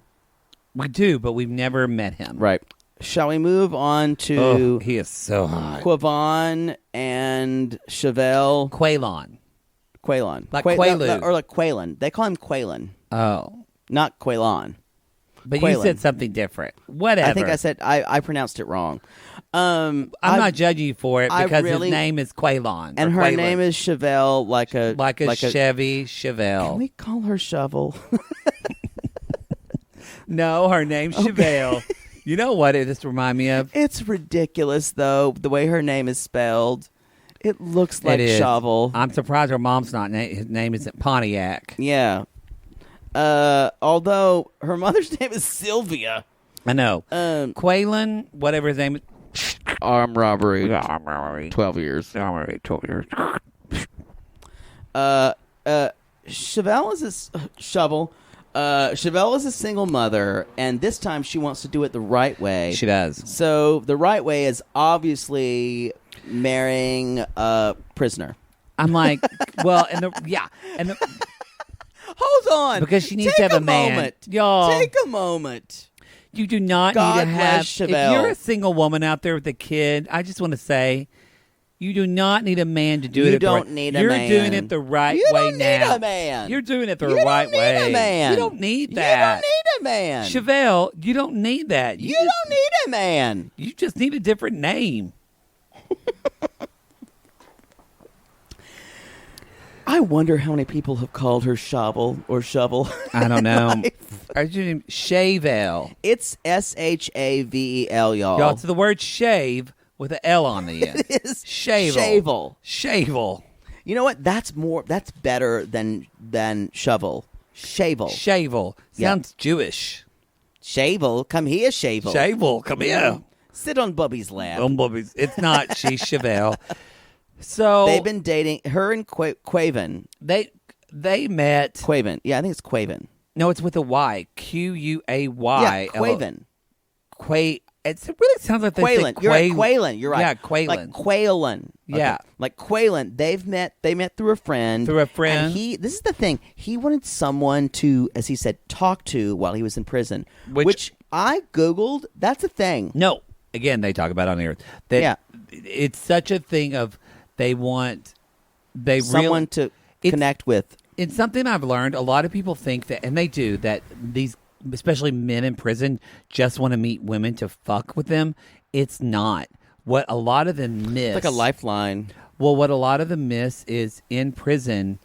We do, but we've never met him. Right. Shall we move on to Oh, he is so hot. Quaylon and Shavel? Quaylon. Quaylon. Like Quaalude. Or like Quaylon. They call him Quaylon, Oh. not Quaylon. But Quaylon. you said something different. Whatever. I think I said I pronounced it wrong. I'm not judging you for it I because really- his name is Quaylon. And or her Quaylon. name is Shavel, like a Chevy Can Shavel. we call her Shovel? No, her name's Chevelle. You know what it just remind me of? It's ridiculous, though, the way her name is spelled. It looks like It is. Shavel. I'm surprised her mom's not. His name isn't Pontiac. Yeah. Although her mother's name is Sylvia. I know. Quaylon, whatever his name is. Armed robbery. Yeah, I'm already 12 years. 12 years. Shavel is Shovel. Shavel is a single mother, and this time she wants to do it the right way. She does. So the right way is obviously marrying a prisoner. I'm like, well, and Hold on, because she needs Take to have a man. moment. Y'all. Take a moment. You do not God need to have. bless If Shavel. you're a single woman out there with a kid, I just want to say, you do not need a man to do You it. don't need a You're man. doing it the right You way don't now. need a man. You're doing it the You right don't need way. a man. You don't need that. You don't need a man. Chevelle, you don't need that. You don't need a man. You just need a different name. I wonder how many people have called her Shovel or Shovel. I don't know. Are you name Shavel? It's Shavel, y'all. Y'all, it's the word shave with an L on the end. It is Shavel. Shavel. Shavel. You know what? That's better than shovel. Shavel. Shavel. Yeah. Sounds Jewish. Shavel. Come here, Shavel. Shavel, come here. Sit on Bubby's lap. It's not. She's Chevelle. So They've been dating her and Quaven. They met. Quaven. Yeah, I think it's Quaven. No, it's with a Y. Quay. Yeah, Quaven. It really sounds like they say Quaylon. You're right. Quaylon. You're right. Yeah, Quaylon. Like Quaylon. Okay. Yeah. Like Quaylon. They met through a friend. Through a friend. And this is the thing. He wanted someone to, as he said, talk to while he was in prison. Which I Googled. That's a thing. No. Again, they talk about it on here. Yeah. It's such a thing of someone to connect with. It's something I've learned. A lot of people think that, and they do, that these, especially men in prison, just want to meet women to fuck with them. It's not. What a lot of them miss. It's like a lifeline. Well, what a lot of them miss is in prison,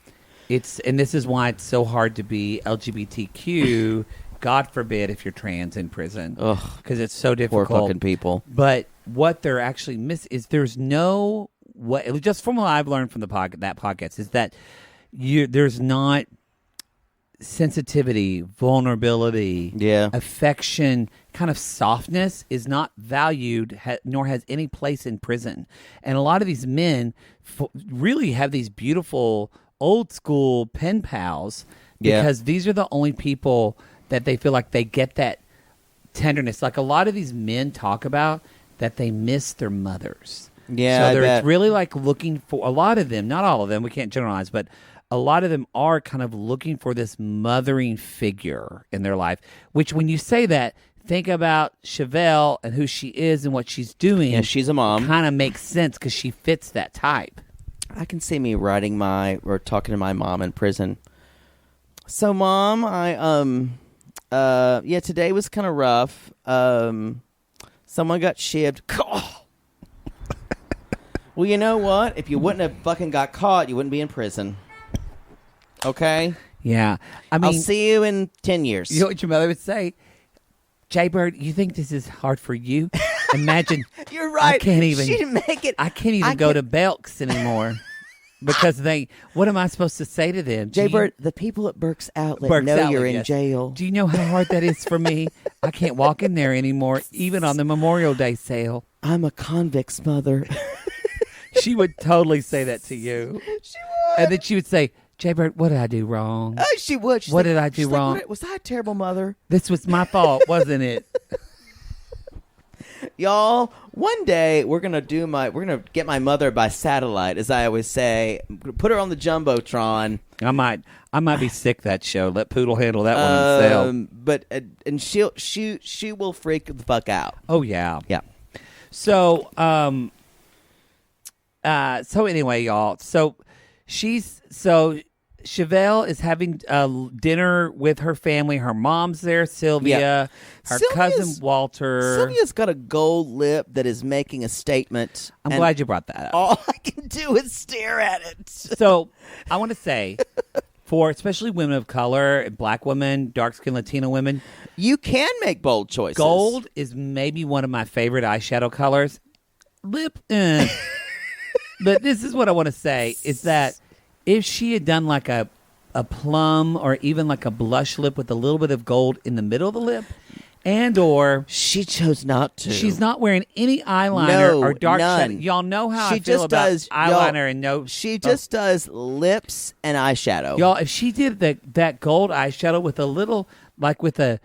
and this is why it's so hard to be LGBTQ, God forbid if you're trans in prison. Ugh. Because it's so difficult. Poor fucking people. But what they're actually missing is there's no, just from what I've learned from that podcast, is that there's not sensitivity, vulnerability, affection, kind of softness is not valued, nor has any place in prison. And a lot of these men really have these beautiful old school pen pals because these are the only people that they feel like they get that tenderness. Like a lot of these men talk about that they miss their mothers. Yeah, so they're really like looking for, a lot of them, not all of them, we can't generalize, but a lot of them are kind of looking for this mothering figure in their life, which when you say that, think about Chevelle and who she is and what she's doing. Yeah, she's a mom. Kind of makes sense because she fits that type. I can see me talking to my mom in prison. So, Mom, today was kind of rough. Someone got shivved. Well, you know what? If you wouldn't have fucking got caught, you wouldn't be in prison. Okay? Yeah. I mean, I'll see you in 10 years. You know what your mother would say? Jaybird, you think this is hard for you? Imagine. You're right. I can't even. She didn't make it. I can't even go to Belk's anymore. Because what am I supposed to say to them? Jaybird, the people at Burke's Outlet know you're in jail. Do you know how hard that is for me? I can't walk in there anymore, even on the Memorial Day sale. I'm a convict's mother. She would totally say that to you. She would. And then she would say, Jaybird, what did I do wrong? Oh, she would. What did I do wrong? Was I a terrible mother? This was my fault, wasn't it? Y'all, one day we're gonna get my mother by satellite, as I always say. Put her on the jumbotron. I might be sick that show. Let Poodle handle that one himself. But and she will freak the fuck out. Oh yeah, yeah. So anyway, y'all. So Chevelle is having dinner with her family. Her mom's there, Sylvia, her cousin Walter. Sylvia's got a gold lip that is making a statement. I'm glad you brought that up. All I can do is stare at it. So I want to say, for especially women of color, black women, dark-skinned Latino women, you can make bold choices. Gold is maybe one of my favorite eyeshadow colors. Lip, But this is what I want to say is that if she had done like a plum or even like a blush lip with a little bit of gold in the middle of the lip, and or She chose not to. she's not wearing any eyeliner No, or dark none. shadow. Y'all know how She I feel just about does eyeliner y'all, and no. She just does lips and eyeshadow. Y'all, if she did that gold eyeshadow with a little, like with a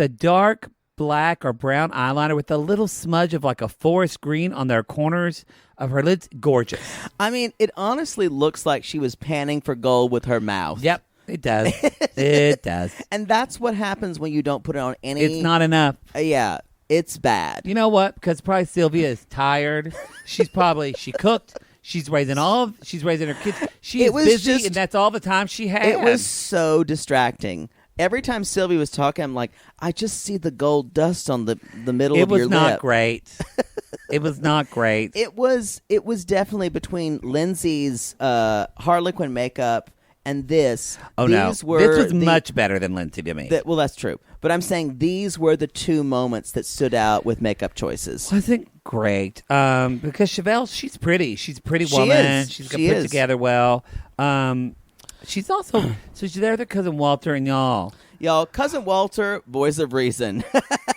dark black or brown eyeliner with a little smudge of like a forest green on their corners of her lids, gorgeous. I mean, it honestly looks like she was panning for gold with her mouth. Yep, it does. It does. And that's what happens when you don't put it on any. It's not enough. Yeah, it's bad. You know what? Because probably Sylvia is tired. She cooked. She's raising her kids. She is was busy, just- and that's all the time she had. It was so distracting. Every time Sylvie was talking, I'm like, I just see the gold dust on the middle It of your was not lip. great. It was not great. It was definitely between Lindsay's Harlequin makeup and this. Oh these no, were this was the- much better than Lindsay to me. well, that's true. But I'm saying these were the two moments that stood out with makeup choices. Wasn't great because Shavel, she's pretty. She's a pretty She woman. is. She's She put is. together well. She's also so she's there with her cousin Walter and y'all. Y'all, Cousin Walter, voice of reason.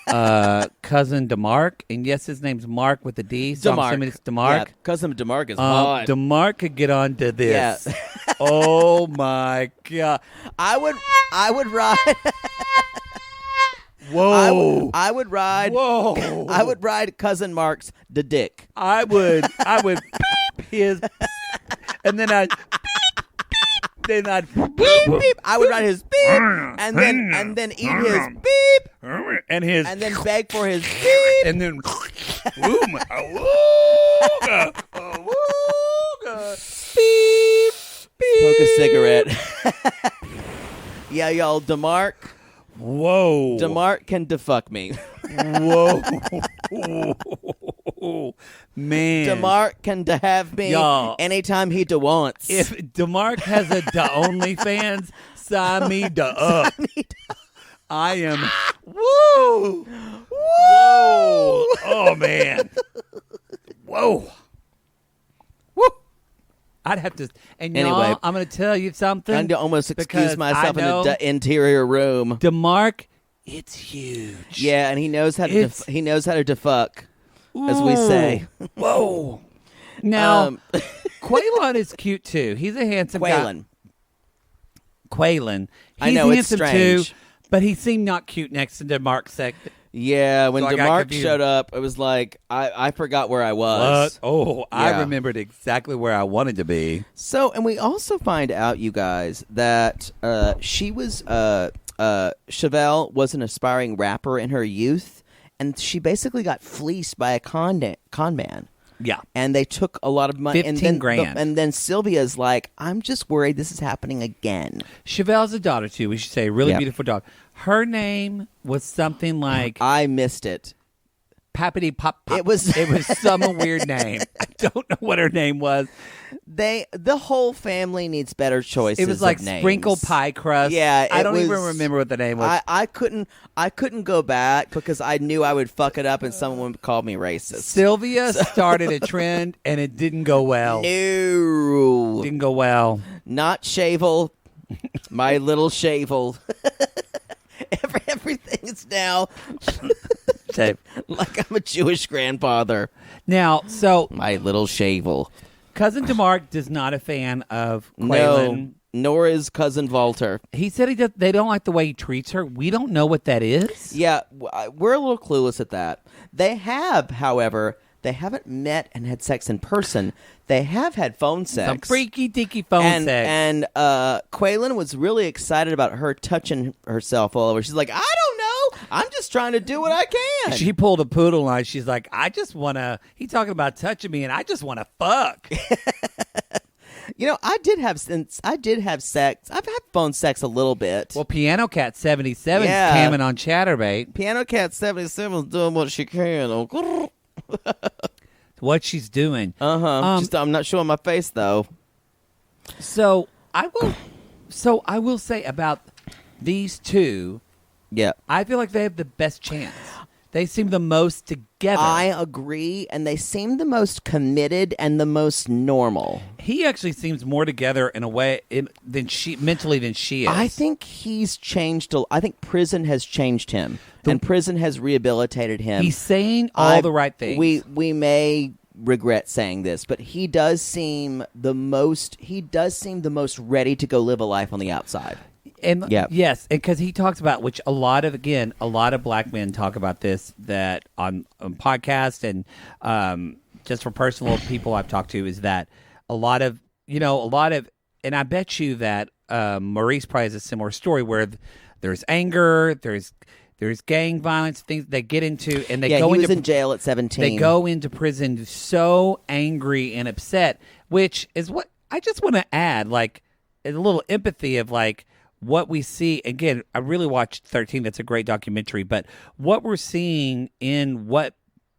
Cousin DeMarc, and yes, his name's Mark with a D. So I'm assuming it's DeMarc. Yeah, Cousin DeMarc is hot. DeMarc could get on to this. Yeah. Oh my god! I would ride. Whoa! I would ride. Whoa! I would ride Cousin Mark's the dick. I would beep his, and then I'd Beep, beep. I would ride his beep, and then eat his beep, and his and then beg for his beep. and then Beep. Smoke a cigarette. Yeah, y'all. DeMarc can defuck me. Whoa, man! DeMarc can have me Y'all. anytime he wants. If DeMarc has a OnlyFans, sign me up. I am. Whoa! Whoa! Oh man! Whoa! Woo! I'd have to. And Anyway. y'all, I'm going to tell you something. I almost excuse because myself I in know the interior room. DeMarc, it's huge. Yeah, and he knows how to It's- he knows how to defuck, as we say. Whoa! Now, Um, Quaylon is cute too. He's a handsome Quaylon. guy. Quaylon. I He's know, it's handsome strange. too, but he seemed not cute next to DeMarc's sect. Yeah, when So I got DeMarc confused. showed up, it was like I forgot where I was. What? Oh, I Yeah. remembered exactly where I wanted to be. So, and we also find out, you guys, that she was Shavel was an aspiring rapper in her youth, and she basically got fleeced by a con man. Yeah. And they took a lot of money. 15 grand. And then Sylvia's like, I'm just worried this is happening again. Chevelle's a daughter, too. We should say a really Yeah. beautiful daughter. Her name was something like I missed it. Pappity Pop Pop. It was- some weird name. I don't know what her name was. The whole family needs better choices. It was like of names. Sprinkle Pie Crust. Yeah, I it don't even was- remember what the name was. I couldn't go back because I knew I would fuck it up and someone would call me racist. Sylvia started a trend, and it didn't go well. No, Didn't go well. not Shavel, my little Shavel. Everything is now like I'm a Jewish grandfather. Now, so My little Shavel. Cousin DeMarc is not a fan of No, Quaylon. nor is Cousin Walter. He said they don't like the way he treats her. We don't know what that is. Yeah, we're a little clueless at that. They have, however, they haven't met and had sex in person. They have had phone sex. Some freaky deaky phone sex. And Quaylon was really excited about her touching herself all over. She's like, I don't know. I'm just trying to do what I can. She pulled a poodle line. She's like, I just want to. He talking about touching me, and I just want to fuck. You know, I did have sex. I've had phone sex a little bit. Well, Piano Cat 77 Yeah. is camming on Chatterbait. Piano Cat 77 is doing what she can. What she's doing. Just I'm not showing my face though. So I will say about these two. Yeah. I feel like they have the best chance. They seem the most together. I agree, and they seem the most committed and the most normal. He actually seems more together in a way mentally than she is. I think he's changed. I think prison has changed him, and prison has rehabilitated him. He's saying all the right things. We may regret saying this, but he does seem the most. He does seem the most ready to go live a life on the outside. And yes, because he talks about, which a lot of black men talk about this, that on podcasts and just for personal people I've talked to, is that a lot of, and I bet you that Maurice probably has a similar story where there's anger, there's gang violence, things they get into, and they go he into was in jail at 17. They go into prison so angry and upset, which is what I just want to add, like a little empathy of like what we see. Again, I really watched 13. That's a great documentary, but what we're seeing in what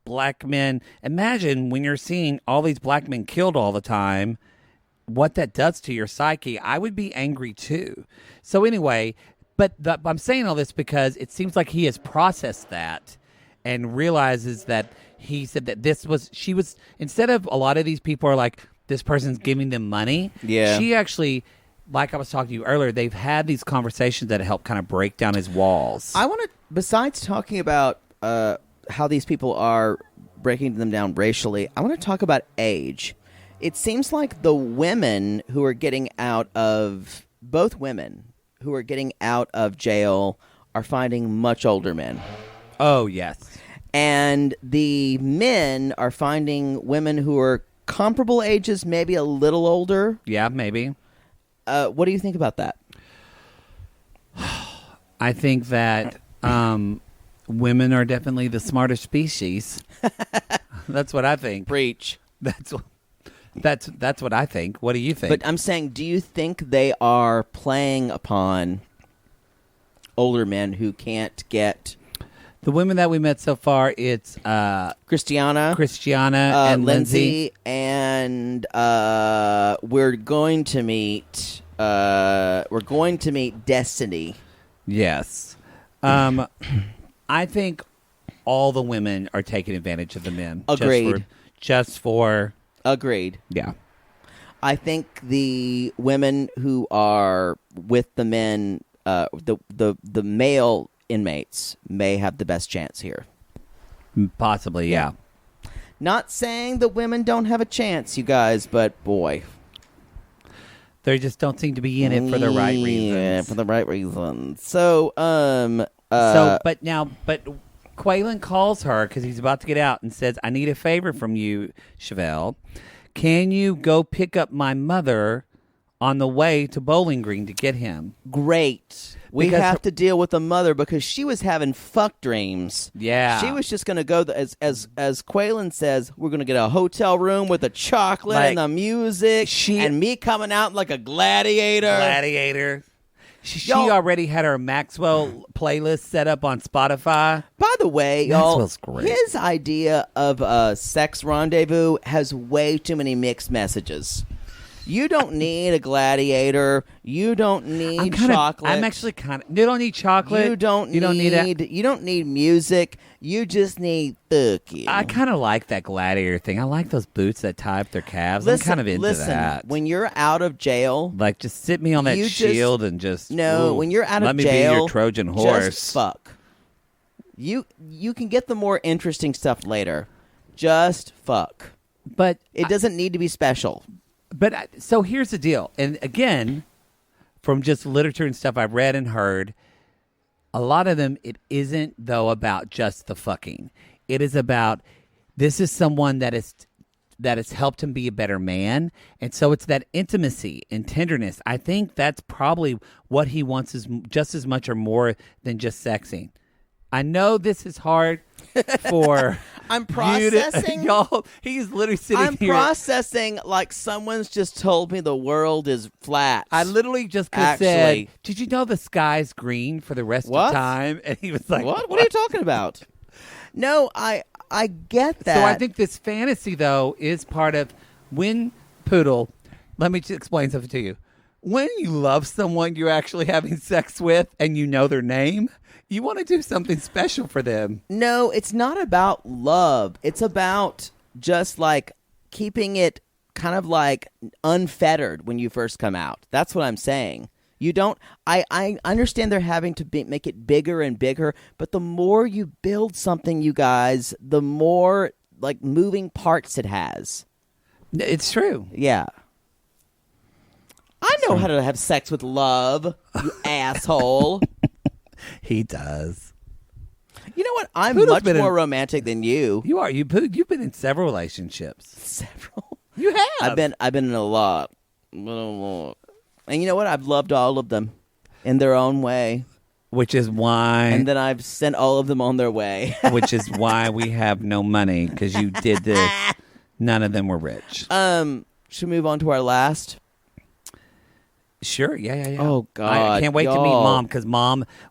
black men, imagine when you're seeing all these black men killed all the time, what that does to your psyche. I would be angry too. So anyway, but I'm saying all this because it seems like he has processed that and realizes that he said that she was, instead of a lot of these people are like, this person's giving them money. Yeah. She actually, like I was talking to you earlier, they've had these conversations that help kind of break down his walls. I want to, besides talking about how these people are breaking them down racially, I want to talk about age. It seems like the women who are getting out of, both women who are getting out of jail are finding much older men. Oh, yes. And the men are finding women who are comparable ages, maybe a little older. Yeah, maybe. What do you think about that? I think that women are definitely the smarter species. That's what I think. Preach. That's what I think. What do you think? But I'm saying, do you think they are playing upon older men who can't get... The women that we met so far, it's Christiana, and Lindsay, and we're going to meet Destiny. Yes. I think all the women are taking advantage of the men. Agreed. Just for Agreed. Yeah. I think the women who are with the men, the male inmates may have the best chance here. Possibly, yeah. Not saying that women don't have a chance, you guys, but boy, they just don't seem to be in it for the right reasons. Yeah, for the right reasons. So, but Quaylon calls her because he's about to get out and says, "I need a favor from you, Shavel. Can you go pick up my mother on the way to Bowling Green to get him?" Great. We have to deal with the mother because she was having fuck dreams. Yeah. She was just going to go, as Quaylon says, we're going to get a hotel room with the chocolate and the music and me coming out like a gladiator. She already had her Maxwell playlist set up on Spotify. By the way, Maxwell's great. His idea of a sex rendezvous has way too many mixed messages. You don't need a gladiator. You don't need chocolate. I'm actually kind of. You don't need chocolate. You don't need music. You just need fucking. I kind of like that gladiator thing. I like those boots that tie up their calves. I'm kind of into that. When you're out of jail, like just sit me on that shield and just when you're out of jail, let me be your Trojan horse. Just fuck. You can get the more interesting stuff later. Just fuck. But it doesn't need to be special. But so here's the deal. And again, from just literature and stuff I've read and heard, a lot of them, it isn't, though, about just the fucking. It is about, this is someone that has helped him be a better man. And so it's that intimacy and tenderness. I think that's probably what he wants, is just as much or more than just sexing. I know this is hard for... I'm processing. Y'all, he's literally sitting here. I'm processing like someone's just told me the world is flat. I literally just could have said, did you know the sky's green for the rest of time? And he was like, What are you talking about? No, I get that. So I think this fantasy, though, is part of when Poodle, let me just explain something to you. when you love someone you're actually having sex with and you know their name, you want to do something special for them. No, it's not about love. It's about just like keeping it kind of like unfettered when you first come out. That's what I'm saying. You don't. I understand they're having to make it bigger and bigger, but the more you build something, you guys, the more like moving parts it has. It's true. Yeah. I know how to have sex with love, you asshole. He does. You know what? I'm Poodle's much been more in- romantic than you. You are. You've been in several relationships. Several. You have. I've been in a lot. And you know what? I've loved all of them in their own way. Which is why. And then I've sent all of them on their way. Which is why we have no money, because you did this. None of them were rich. Should we move on to our last? Sure, yeah. Oh, God, I can't wait to meet y'all. Mom, because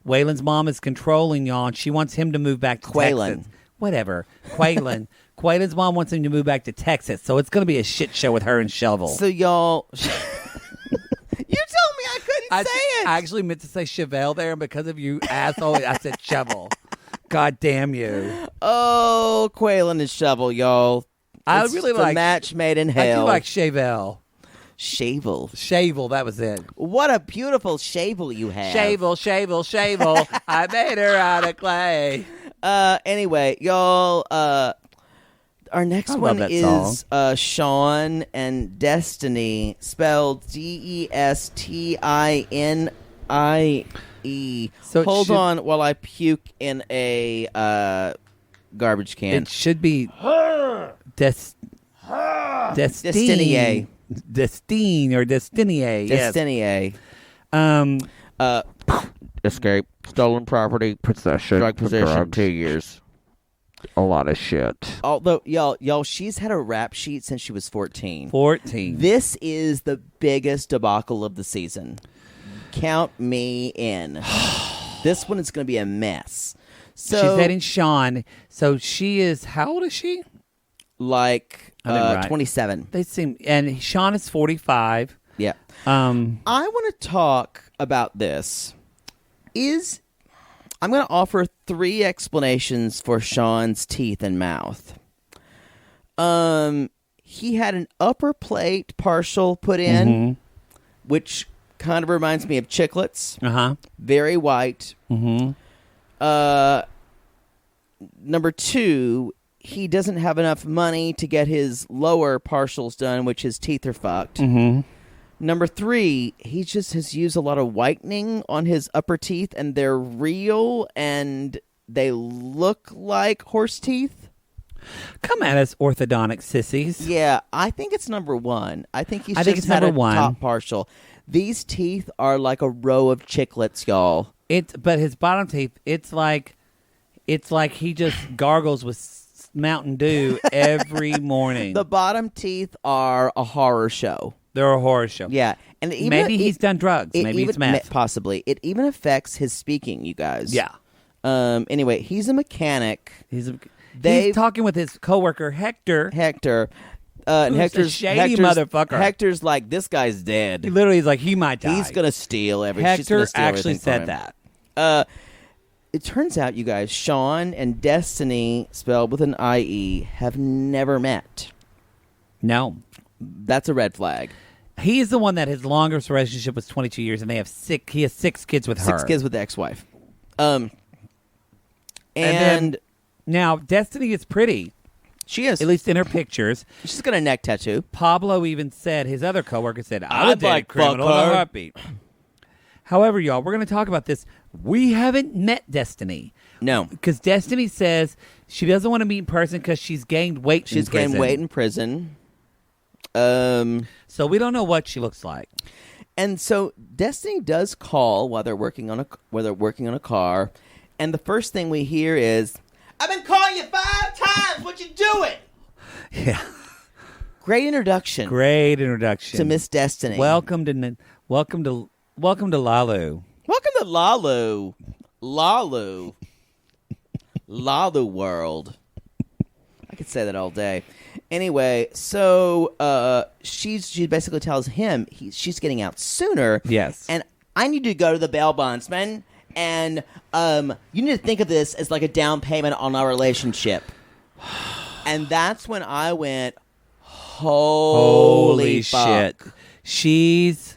Waylon's mom is controlling y'all, and she wants him to move back to Quaylon. Texas. Whatever. Quaylon. Quaylon's mom wants him to move back to Texas, so it's going to be a shit show with her and Shavel. So, y'all... you told me I couldn't say it. I actually meant to say Shavel there, and because of you, asshole, I said Shavel. God damn you. Oh, Quaylon and Shovel, y'all. I It's really the like... match made in I hell. do like Shavel. Shavel. Shavel, that was it. What a beautiful shavel you have. Shavel. I made her out of clay. Anyway, y'all, our next I love one that is Shawn and Destiny, spelled Destnie. So it Hold should- on while I puke in a garbage can. It should be Destiny. Destine or Destinier. Yes. Destiny. Escape. Stolen property. Possession. Drug possession. Drugs. 2 years. A lot of shit. Although, y'all, she's had a rap sheet since she was 14. 14. This is the biggest debacle of the season. Count me in. This one is going to be a mess. So, She's dating Shawn. So she is, how old is she? like I think right. 27. They seem, and Shawn is 45. Yeah. I want to talk about this. I'm going to offer 3 explanations for Shawn's teeth and mouth. He had an upper plate partial put in, which kind of reminds me of chiclets. Very white. Number 2, he doesn't have enough money to get his lower partials done, which his teeth are fucked. Number 3, he just has used a lot of whitening on his upper teeth, and they're real, and they look like horse teeth. Come at us, orthodontic sissies. Yeah, I think it's number 1. I think he's I think just it's had number a 1. top partial. These teeth are like a row of chiclets, y'all. But his bottom teeth, it's like he just gargles with Mountain Dew every morning. The bottom teeth are a horror show. They're a horror show. Yeah, and even, Maybe he's done drugs. Maybe it's meth. Possibly. It even affects his speaking, you guys. Yeah. Anyway, he's a mechanic. He's They've- talking with his coworker Hector. And Who's a Hector's shady motherfucker. Hector's like, this guy's He dead. literally is like, he might die. He's gonna steal everything. She's gonna Hector steal actually everything said from him. that. It turns out, you guys, Shawn and Destiny, spelled with an IE, have never met. No. That's a red flag. He is the one that his longest relationship was 22 years, and he has 6 kids with her. 6 kids with the ex-wife. And then, now, Destiny is pretty, she is. at least in her pictures. She's got a neck tattoo. Pablo even said, his other coworker said, I'd I'd date a like criminal fuck in a her. heartbeat. However, y'all, we're going to talk about this. We haven't met Destiny. No. Because Destiny says she doesn't want to meet in person because she's gained weight in She's prison. gained weight in prison. So we don't know what she looks like. And so Destiny does call while they're working on a car, and the first thing we hear is, "I've been calling you 5 times. What you doing?" Yeah. Great introduction Great introduction to Miss Destiny. Welcome to Lalu. Welcome to Lalu world. I could say that all day. Anyway, so she basically tells him she's getting out sooner. Yes. And I need to go to the bail bondsman, and you need to think of this as like a down payment on our relationship. And that's when I went, holy fuck. Shit. She's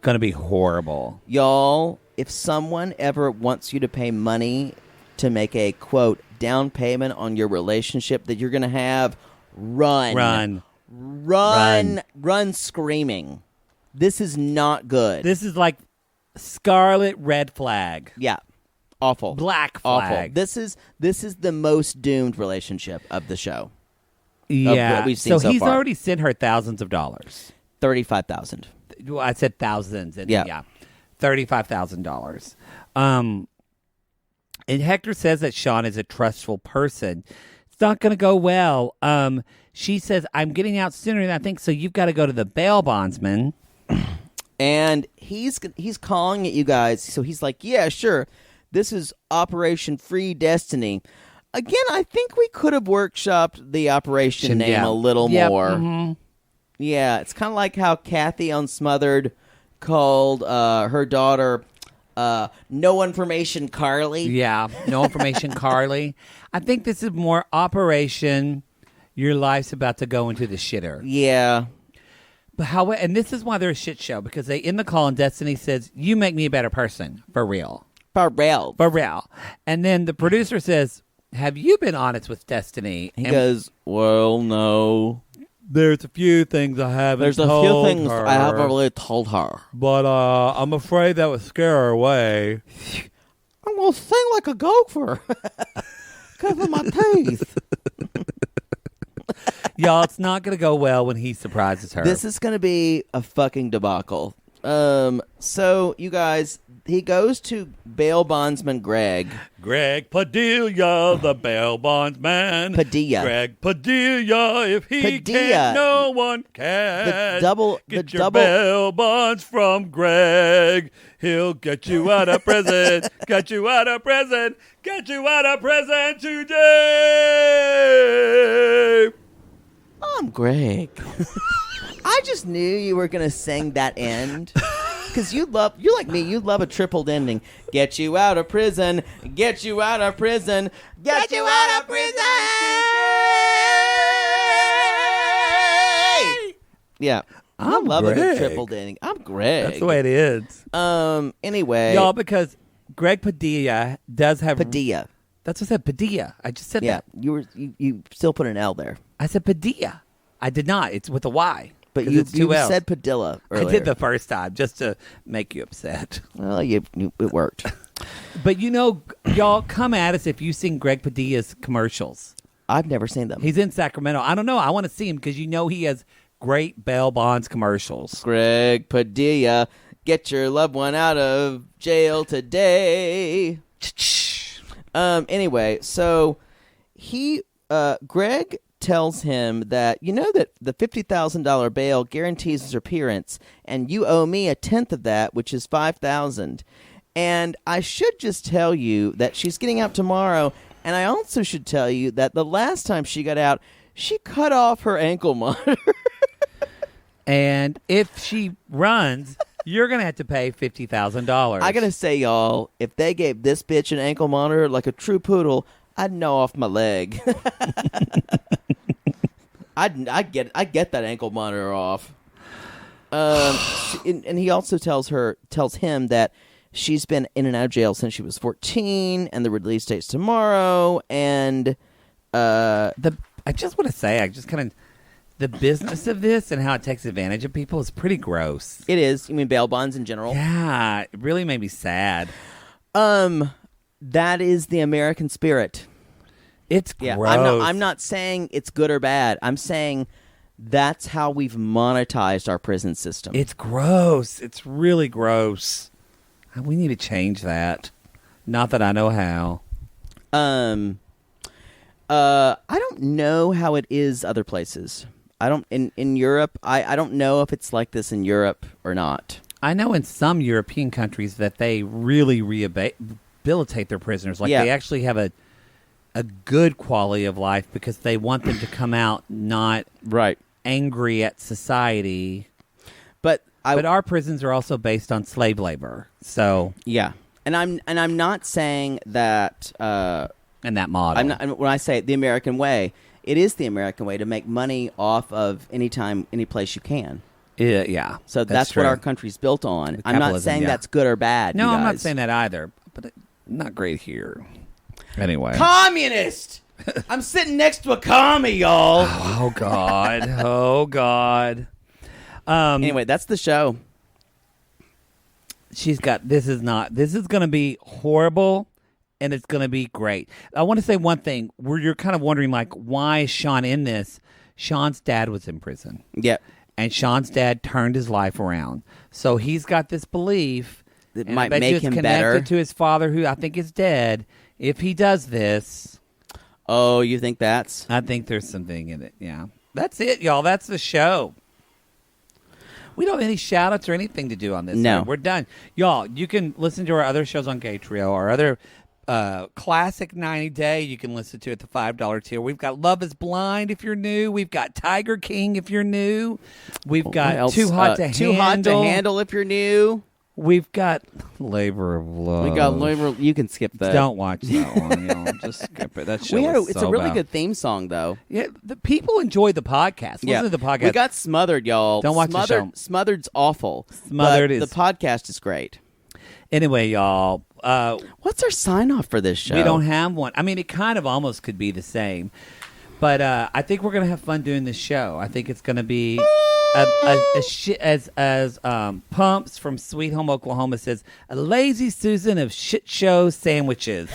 going to be horrible. Y'all, if someone ever wants you to pay money to make a, quote, down payment on your relationship that you're going to have, run screaming. This is not good. This is like scarlet red flag. Yeah. Awful. Black Awful. flag. This is the most doomed relationship of the show. Yeah. what we've seen so he's far. already sent her thousands of dollars. $35,000. Well, I said thousands. And Yeah. $35,000. And Hector says that Shawn is a trustful person. It's not going to go well. She says, I'm getting out sooner than I think, so you've got to go to the bail bondsman. And he's calling at you guys. So he's like, yeah, sure. This is Operation Free Destiny. Again, I think we could have workshopped the operation name a little more. Mm-hmm. Yeah, it's kind of like how Kathy on Smothered called her daughter No Information Carly. Yeah, no information, Carly. I think this is more Operation Your Life's About to Go into the Shitter. Yeah. But and this is why they're a shit show, because they end the call and Destiny says, you make me a better person, for real. For real. For real. And then the producer says, have you been honest with Destiny? He And goes, well, no. there's a few things I haven't There's a told few things her, I haven't really told her. But I'm afraid that would scare her away. I'm going to sing like a gopher because of my teeth. Y'all, it's not going to go well when he surprises her. This is going to be a fucking debacle. So, you guys, he goes to bail bondsman Greg. Greg Padilla, the bail bondsman. Padilla. Greg Padilla, if he Padilla. can't, no one can. The Get your bail bonds from Greg. He'll get you out of prison. Get you out of prison. Get you out of prison today. I'm Greg. I just knew you were going to sing that end. Because you're like me, you love a tripled ending. Get you out of prison. Get you out of prison. Get you out of prison. Yeah. I love a good tripled ending. I'm Greg. That's the way it is. Anyway. Y'all, because Greg Padilla does have... Padilla. That's what I said, Padilla. I just said Yeah. that. You still put an L there. I said Padilla. I did not. It's with a Y. But 'cause you it's two L's. said Padilla earlier. I did the first time just to make you upset. Well, it worked. But y'all come at us if you've seen Greg Padilla's commercials. I've never seen them. He's in Sacramento. I don't know. I want to see him because he has great bail bonds commercials. Greg Padilla, get your loved one out of jail today. Anyway, so Greg tells him that that the $50,000 bail guarantees his appearance, and you owe me 1/10 of that, which is $5,000. And I should just tell you that she's getting out tomorrow, and I also should tell you that the last time she got out, she cut off her ankle monitor. And if she runs, you're going to have to pay $50,000. I gotta say, y'all, if they gave this bitch an ankle monitor like a true poodle, I'd know off my leg. I get that ankle monitor off. And he also tells him that she's been in and out of jail since she was 14, and the release date's tomorrow. And I just want to say, the business of this and how it takes advantage of people is pretty gross. it is. You mean bail bonds in general? Yeah, it really made me sad. That is the American spirit. It's gross. Yeah, I'm not saying it's good or bad. I'm saying that's how we've monetized our prison system. It's gross. It's really gross. We need to change that. Not that I know how. I don't know how it is other places. I don't in Europe. I don't know if it's like this in Europe or not. I know in some European countries that they really rehabilitate their prisoners. Like they actually have a good quality of life because they want them to come out not Right. angry at society. But But our prisons are also based on slave labor. So yeah. And I'm not saying that and that model. I'm not, when I say the American way, it is the American way to make money off of any place you can. Yeah. So that's true. what our country's built on. I'm not Capitalism, saying yeah. that's good or bad. No, you I'm not guys. saying that either. But not great here. Anyway. Communist! I'm sitting next to a commie, y'all. Oh God. Oh God. Anyway, that's the show. She's got. This is going to be horrible, and it's going to be great. I want to say one thing. Where you're kind of wondering, like, why is Shawn in this? Shawn's dad was in prison. Yep. And Shawn's dad turned his life around. So he's got this belief It and might I bet make you it's him connected better. to his father, who I think is dead. If he does this, Oh, you think that's? I think there's something in it. Yeah. That's it, y'all. That's the show. We don't have any shout-outs or anything to do on this. No. Right? We're done. Y'all, you can listen to our other shows on Gay Trio, our other classic 90 Day you can listen to at the $5 tier. We've got Love is Blind if you're new. We've got Tiger King if you're new. We've What got else? Too Hot to Too Handle. Hot to Handle if you're new. We've got Labor of Love. We got labor. You can skip that. Don't watch that one. Y'all. Just skip it. That show is It's so a really bad. good theme song, though. Yeah, the people enjoy the podcast. Listen to the podcast. We got Smothered, y'all. Don't watch the show. Smothered's awful. Smothered but is- the podcast is great. Anyway, y'all. What's our sign off for this show? We don't have one. I mean, it kind of almost could be the same. But I think we're going to have fun doing this show. I think it's going to be as Pumps from Sweet Home, Oklahoma says, a lazy Susan of shit show sandwiches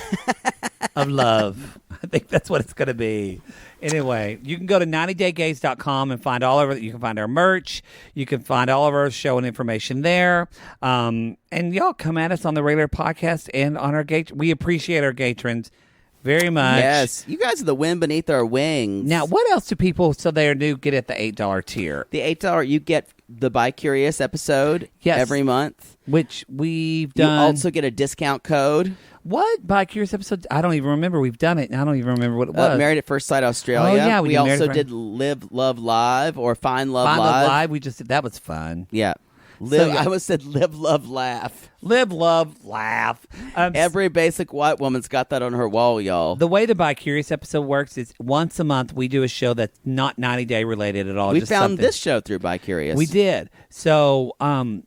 of love. I think that's what it's going to be. Anyway, you can go to 90daygays.com and find all of it. You can find our merch. You can find all of our show and information there. And y'all come at us on the regular podcast and on our gay. We appreciate our gatrons very much. Yes, you guys are the wind beneath our wings. Now, what else do people, so they are new, get at the $8 tier? The $8 you get the Bi Curious episode every month, which we've You done. also get a discount code. What Bi Curious episode? I don't even remember. We've done it, and I don't even remember what it was. Married at First Sight Australia. Oh, yeah, we did Married also at First- did Live Love Live or Find Love Find Live. Love Live. We just did that. Was fun. Yeah. So, yeah. I almost said Live Love Laugh. Live, love, laugh. Every basic white woman's got that on her wall, y'all. The way the Bi Curious episode works is once a month we do a show that's not 90 Day related at all. We just found something. this show through Bi Curious. We did. So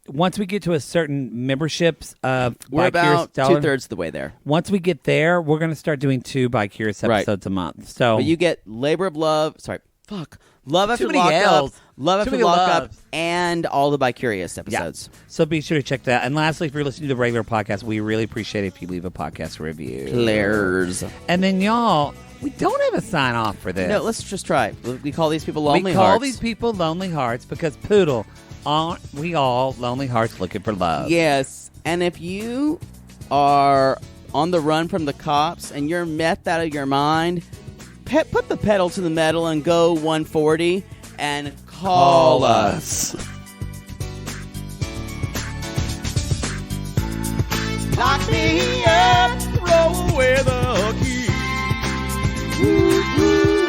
once we get to a certain memberships of We're Bi Curious about dollar, 2/3 the way there. Once we get there, we're going to start doing 2 Bi Curious Right. episodes a month. So But you get Labor of Love. Sorry. Fuck. Love After many Lockup. L's. Love Too After many Lockup. loves. And all the Bi Curious episodes. Yeah. So be sure to check that. And lastly, if you're listening to the regular podcast, we really appreciate it if you leave a podcast review. Claire's. And then y'all, we don't have a sign off for this. No, let's just try it. We call these people Lonely we call Hearts. these people Lonely Hearts because Poodle, aren't we all lonely hearts looking for love? Yes. And if you are on the run from the cops and you're meth out of your mind, put the pedal to the metal and go 140 and call us. Lock me up, throw away the key.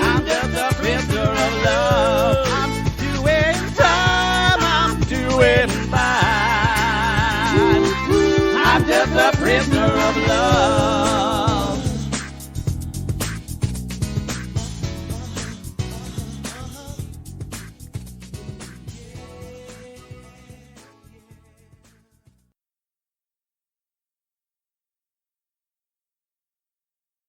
I'm just a prisoner of love. I'm doing time, I'm doing fine. I'm just a prisoner of love.